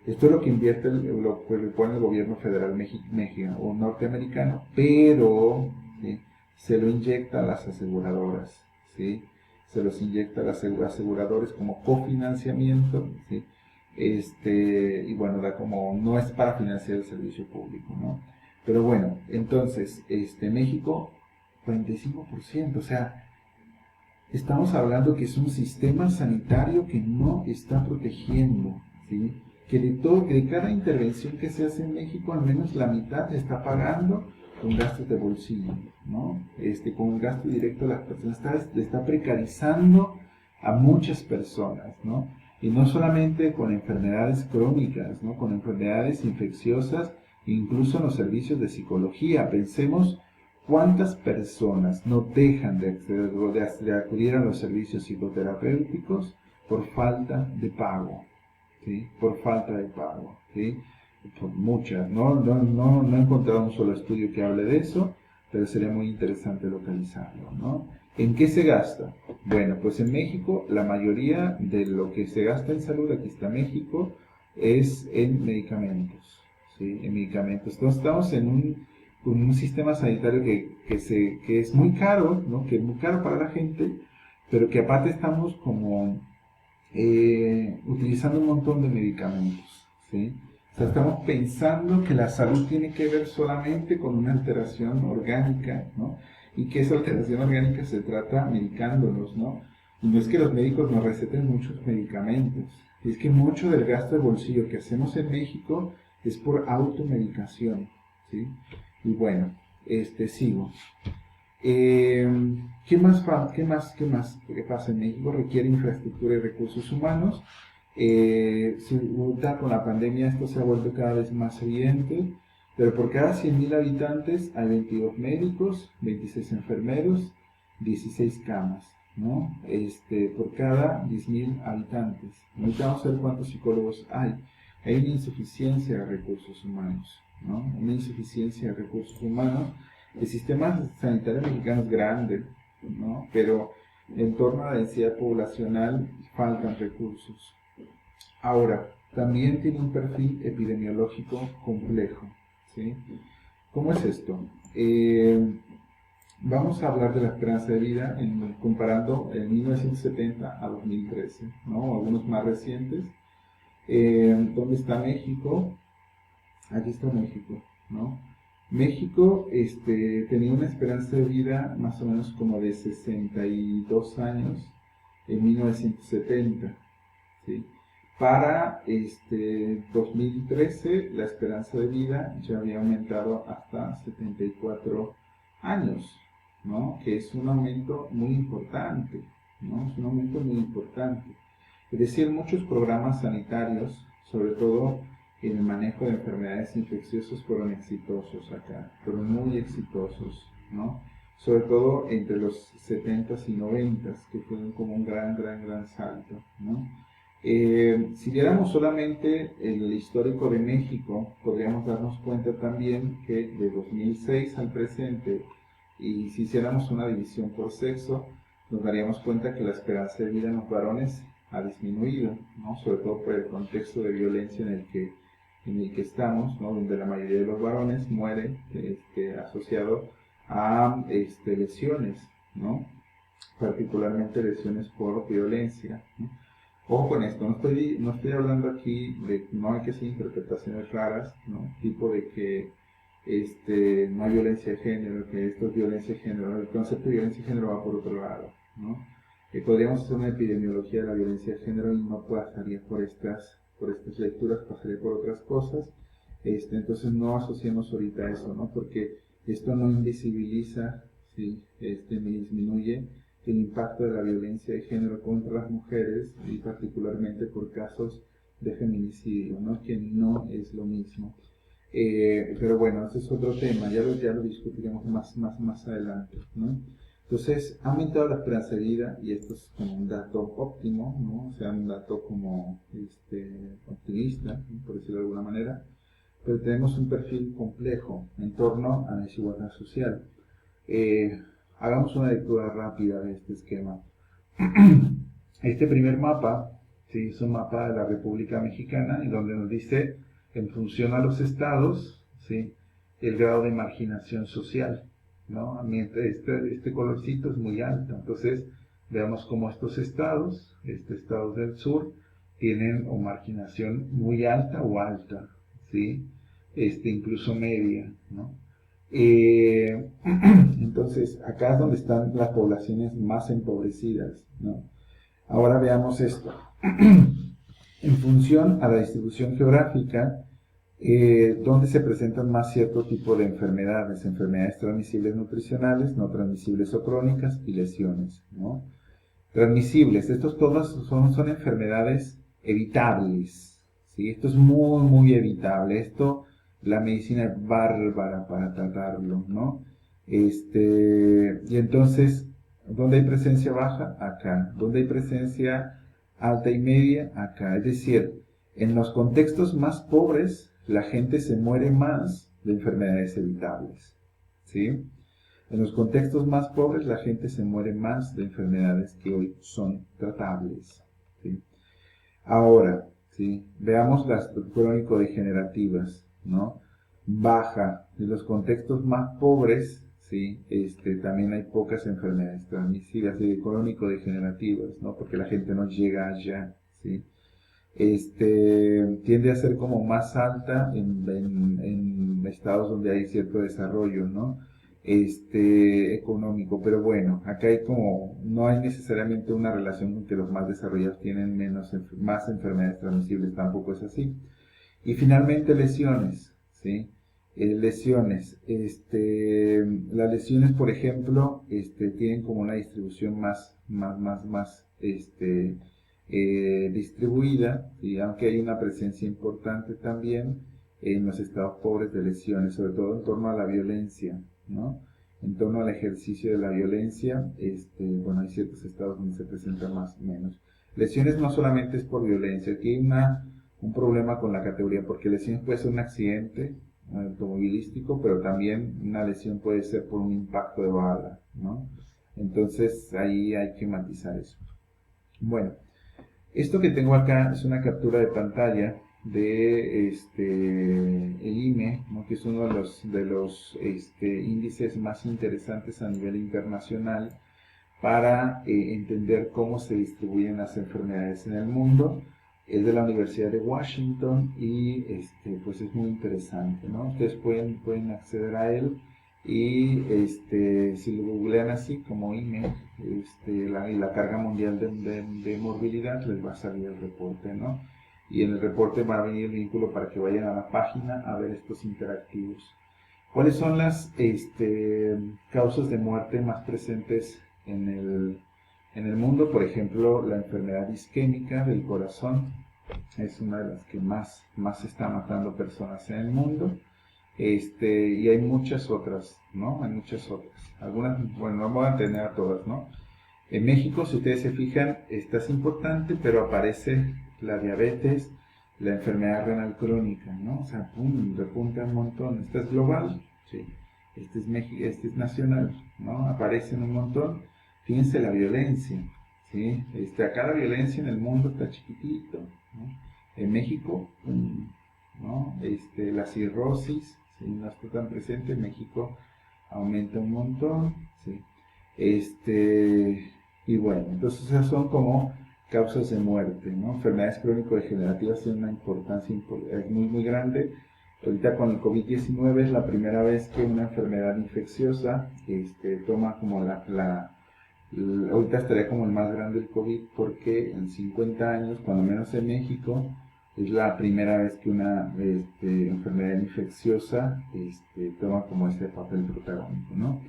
Esto es lo que invierte, lo que pone el gobierno federal mexicano o norteamericano, pero ¿sí? Se lo inyecta a las aseguradoras, ¿sí? Se los inyecta a las aseguradoras como cofinanciamiento, ¿sí? Y bueno, como no es para financiar el servicio público, ¿no? Pero bueno, entonces, México, 45%, o sea, estamos hablando que es un sistema sanitario que no está protegiendo, ¿sí? Que de cada intervención que se hace en México, al menos la mitad está pagando con gastos de bolsillo, ¿no? Con un gasto directo de las personas, está precarizando a muchas personas, ¿no? Y no solamente con enfermedades crónicas, ¿no? Con enfermedades infecciosas, incluso en los servicios de psicología. Pensemos cuántas personas no dejan de acudir a los servicios psicoterapéuticos por falta de pago, ¿sí? Por falta de pago, ¿sí? Son muchas, no he encontrado un solo estudio que hable de eso, pero sería muy interesante localizarlo, ¿no? ¿En qué se gasta? Bueno, pues en México la mayoría de lo que se gasta en salud, aquí está México, es en medicamentos, ¿sí? En medicamentos. Entonces estamos con un sistema sanitario que es muy caro, ¿no? Que es muy caro para la gente, pero que aparte estamos como utilizando un montón de medicamentos, ¿sí? O sea, estamos pensando que la salud tiene que ver solamente con una alteración orgánica, ¿no? Y que esa alteración orgánica se trata medicándonos, ¿no? Y no es que los médicos nos receten muchos medicamentos, es que mucho del gasto de bolsillo que hacemos en México es por automedicación, ¿sí? Y bueno, sigo. ¿Qué pasa en México? Requiere infraestructura y recursos humanos. Con la pandemia esto se ha vuelto cada vez más evidente, pero por cada 100.000 habitantes hay 22 médicos, 26 enfermeros, 16 camas, ¿no? Por cada 10.000 habitantes. Ahorita vamos a ver cuántos psicólogos hay. Hay una insuficiencia de recursos humanos, ¿no? Una insuficiencia de recursos humanos. El sistema sanitario mexicano es grande, ¿no? Pero en torno a la densidad poblacional faltan recursos. Ahora, también tiene un perfil epidemiológico complejo, ¿sí? ¿Cómo es esto? Vamos a hablar de la esperanza de vida comparando el 1970 a 2013, ¿no? Algunos más recientes. ¿Dónde está México? Aquí está México, ¿no? México tenía una esperanza de vida más o menos como de 62 años en 1970, ¿sí? Para 2013 la esperanza de vida ya había aumentado hasta 74 años, ¿no? Que es un aumento muy importante, ¿no? Es un aumento muy importante. Es decir, muchos programas sanitarios, sobre todo en el manejo de enfermedades infecciosas, fueron exitosos acá, fueron muy exitosos, ¿no? Sobre todo entre los 70s y 90s, que fueron como un gran salto, ¿no? Si viéramos solamente el histórico de México, podríamos darnos cuenta también que de 2006 al presente, y si hiciéramos una división por sexo, nos daríamos cuenta que la esperanza de vida en los varones ha disminuido, ¿no? Sobre todo por el contexto de violencia en el que estamos, ¿no? Donde la mayoría de los varones mueren asociado a lesiones, ¿no? Particularmente lesiones por violencia, ¿no? Ojo con esto, no estoy hablando aquí de que no hay que hacer interpretaciones raras, ¿no? Tipo de que no hay violencia de género, que esto es violencia de género. El concepto de violencia de género va por otro lado, ¿no? Podríamos hacer una epidemiología de la violencia de género y no pasaría por estas lecturas, pasaría por otras cosas. Entonces no asociemos ahorita eso, ¿no? Porque esto no invisibiliza, ¿sí? Ni disminuye el impacto de la violencia de género contra las mujeres y particularmente por casos de feminicidio, ¿no? Que no es lo mismo. Pero bueno, ese es otro tema, ya lo discutiremos más adelante, ¿no? Entonces, ha aumentado la esperanza de vida y esto es como un dato óptimo, ¿no? O sea, un dato como optimista, ¿no? Por decirlo de alguna manera, pero tenemos un perfil complejo en torno a la desigualdad social. Hagamos una lectura rápida de este esquema. Este primer mapa, ¿sí? Es un mapa de la República Mexicana en donde nos dice, en función a los estados, ¿sí? El grado de marginación social, ¿no? Mientras este colorcito es muy alto. Entonces, veamos cómo estos estados del sur, tienen o marginación muy alta o alta, ¿sí? Incluso media, ¿no? Entonces, acá es donde están las poblaciones más empobrecidas, ¿no? Ahora veamos esto. En función a la distribución geográfica, donde se presentan más cierto tipo de enfermedades transmisibles nutricionales, no transmisibles o crónicas, y lesiones, ¿no? Transmisibles, estos todas son enfermedades evitables, ¿sí? Esto es muy evitable, esto la medicina es bárbara para tratarlo, ¿no? Y entonces, ¿dónde hay presencia baja? Acá. ¿Dónde hay presencia alta y media? Acá. Es decir, en los contextos más pobres, la gente se muere más de enfermedades evitables, ¿sí? En los contextos más pobres, la gente se muere más de enfermedades que hoy son tratables, ¿sí? Ahora, ¿sí? Veamos las crónico-degenerativas, ¿no? Baja. En los contextos más pobres, ¿sí? También hay pocas enfermedades transmisibles y crónico-degenerativas, ¿no? Porque la gente no llega allá, ¿sí? Tiende a ser como más alta en estados donde hay cierto desarrollo, ¿no? Económico, pero bueno, acá hay como, no hay necesariamente una relación con que los más desarrollados tienen más enfermedades transmisibles, tampoco es así. Y finalmente lesiones, ¿sí? Lesiones, las lesiones, por ejemplo, tienen como una distribución más distribuida, y aunque hay una presencia importante también en los estados pobres de lesiones, sobre todo en torno a la violencia, ¿no? En torno al ejercicio de la violencia, bueno, hay ciertos estados donde se presenta más o menos. Lesiones no solamente es por violencia, aquí hay un problema con la categoría, porque lesiones puede ser un accidente automovilístico, pero también una lesión puede ser por un impacto de bala, ¿no? Entonces ahí hay que matizar eso. Bueno, esto que tengo acá es una captura de pantalla de el IME, ¿no? Que es uno de los índices más interesantes a nivel internacional para entender cómo se distribuyen las enfermedades en el mundo. Es de la Universidad de Washington y pues es muy interesante, ¿no? Ustedes pueden acceder a él y si lo googlean así como IME y la carga mundial de morbilidad, les va a salir el reporte, ¿no? Y en el reporte va a venir el vínculo para que vayan a la página a ver estos interactivos. ¿Cuáles son las causas de muerte más presentes en el mundo? Por ejemplo, la enfermedad isquémica del corazón es una de las que más está matando personas en el mundo. Y hay muchas otras, ¿no? Hay muchas otras. Algunas, bueno, no voy a tener a todas, ¿no? En México, si ustedes se fijan, esta es importante, pero aparece la diabetes, la enfermedad renal crónica, ¿no? O sea, pum, repunta un montón. Esta es global, sí. Este es nacional, ¿no? Aparecen un montón. Fíjense la violencia, ¿sí? Acá la violencia en el mundo está chiquitito, ¿no? En México, pum, ¿no? La cirrosis, ¿sí? No está tan presente. En México aumenta un montón, ¿sí? Y bueno, entonces esas son como causas de muerte, ¿no? Enfermedades crónico-degenerativas tienen una importancia muy, muy grande. Ahorita con el COVID-19 es la primera vez que una enfermedad infecciosa toma como ahorita estaría como el más grande el COVID, porque en 50 años, cuando menos en México, es la primera vez que una enfermedad infecciosa toma como este papel protagónico, ¿no?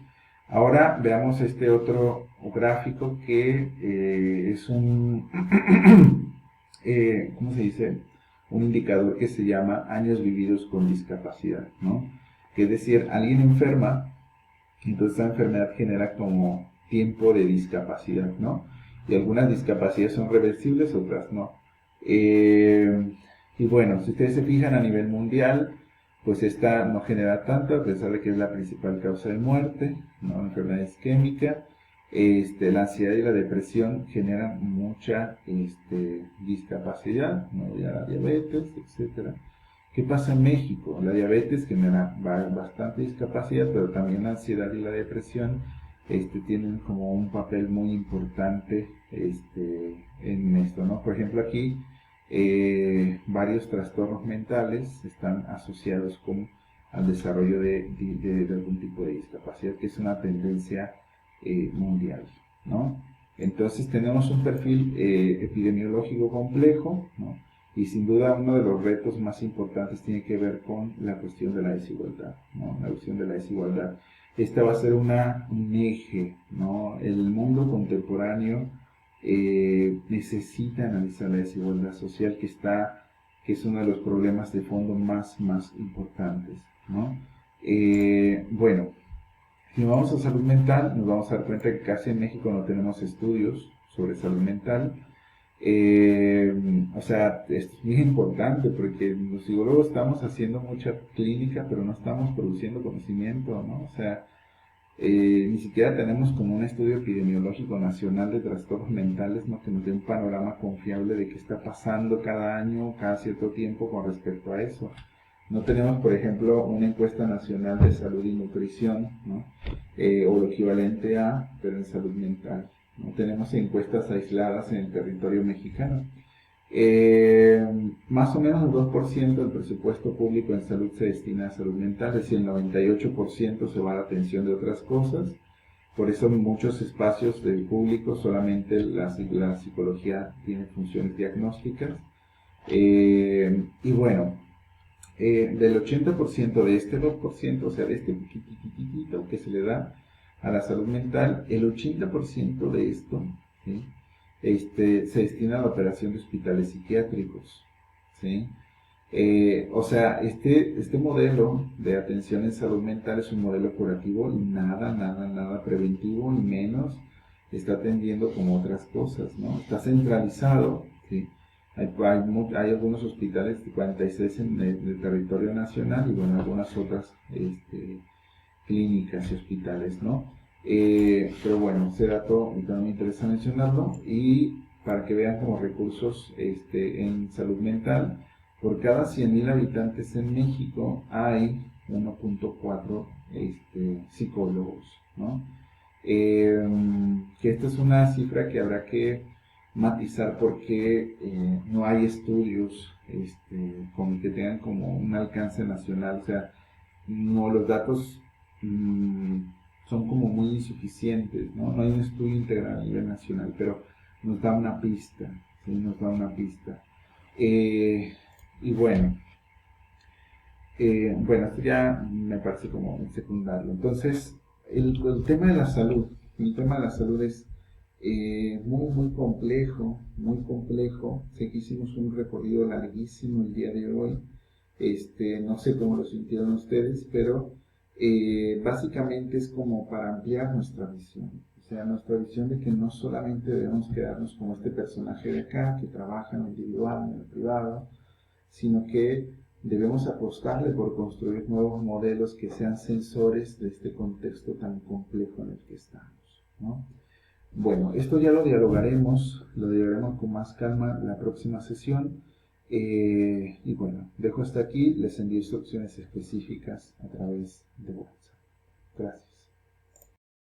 Ahora veamos este otro gráfico que es un, ¿cómo se dice? Un indicador que se llama años vividos con discapacidad, ¿no? Que es decir, alguien enferma, entonces esta enfermedad genera como tiempo de discapacidad, ¿no? Y algunas discapacidades son reversibles, otras no. Y bueno, si ustedes se fijan a nivel mundial, pues esta no genera tanto, a pesar de que es la principal causa de muerte, ¿no? Enfermedad isquémica. La ansiedad y la depresión generan mucha discapacidad, ¿no? Ya la diabetes, etcétera. ¿Qué pasa en México? La diabetes genera bastante discapacidad, pero también la ansiedad y la depresión tienen como un papel muy importante en esto, ¿no? Por ejemplo, aquí varios trastornos mentales están asociados al desarrollo de algún tipo de discapacidad, que es una tendencia mundial, ¿no? Entonces tenemos un perfil epidemiológico complejo, ¿no? Y sin duda uno de los retos más importantes tiene que ver con la cuestión de la desigualdad, ¿no? La cuestión de la desigualdad. Esta va a ser un eje, ¿no? El mundo contemporáneo necesita analizar la desigualdad social que es uno de los problemas de fondo más importantes, ¿no? Bueno, si nos vamos a salud mental, nos vamos a dar cuenta que casi en México no tenemos estudios sobre salud mental. O sea, esto es muy importante porque los psicólogos estamos haciendo mucha clínica, pero no estamos produciendo conocimiento, ¿no? O sea, ni siquiera tenemos como un estudio epidemiológico nacional de trastornos mentales, ¿no? Que nos dé un panorama confiable de qué está pasando cada año, cada cierto tiempo con respecto a eso. No tenemos, por ejemplo, una encuesta nacional de salud y nutrición, ¿no? O lo equivalente a, pero en salud mental. No tenemos encuestas aisladas en el territorio mexicano. Más o menos el 2% del presupuesto público en salud se destina a salud mental, es decir, el 98% se va a la atención de otras cosas. Por eso en muchos espacios del público solamente la psicología tiene funciones diagnósticas. Y bueno, del 80% de este 2%, o sea, de este poquitito que se le da a la salud mental, el 80% de esto, ¿sí? Se destina a la operación de hospitales psiquiátricos, ¿sí? O sea, este modelo de atención en salud mental es un modelo curativo y nada preventivo, ni menos está atendiendo como otras cosas, ¿no? Está centralizado, ¿sí? Hay algunos hospitales, 46 en el territorio nacional y bueno, algunas otras clínicas y hospitales, ¿no? Pero bueno, ese dato también me interesa mencionarlo y para que vean como recursos en salud mental, por cada 100.000 habitantes en México hay 1.4 psicólogos, ¿no? Que esta es una cifra que habrá que matizar porque no hay estudios que tengan como un alcance nacional, o sea, no, los datos son como muy insuficientes, ¿no? No hay un estudio integral a nivel nacional, pero nos da una pista, ¿sí? Nos da una pista. Y bueno, esto ya me parece como secundario. Entonces, el tema de la salud, el tema de la salud es muy complejo, muy complejo. Sé que hicimos un recorrido larguísimo el día de hoy. No sé cómo lo sintieron ustedes, pero básicamente es como para ampliar nuestra visión. O sea, nuestra visión de que no solamente debemos quedarnos como este personaje de acá, que trabaja en lo individual, en lo privado, sino que debemos apostarle por construir nuevos modelos que sean sensores de este contexto tan complejo en el que estamos, ¿no? Bueno, esto ya lo dialogaremos con más calma la próxima sesión. Y bueno, dejo hasta aquí, les envío instrucciones específicas a través de WhatsApp. Gracias.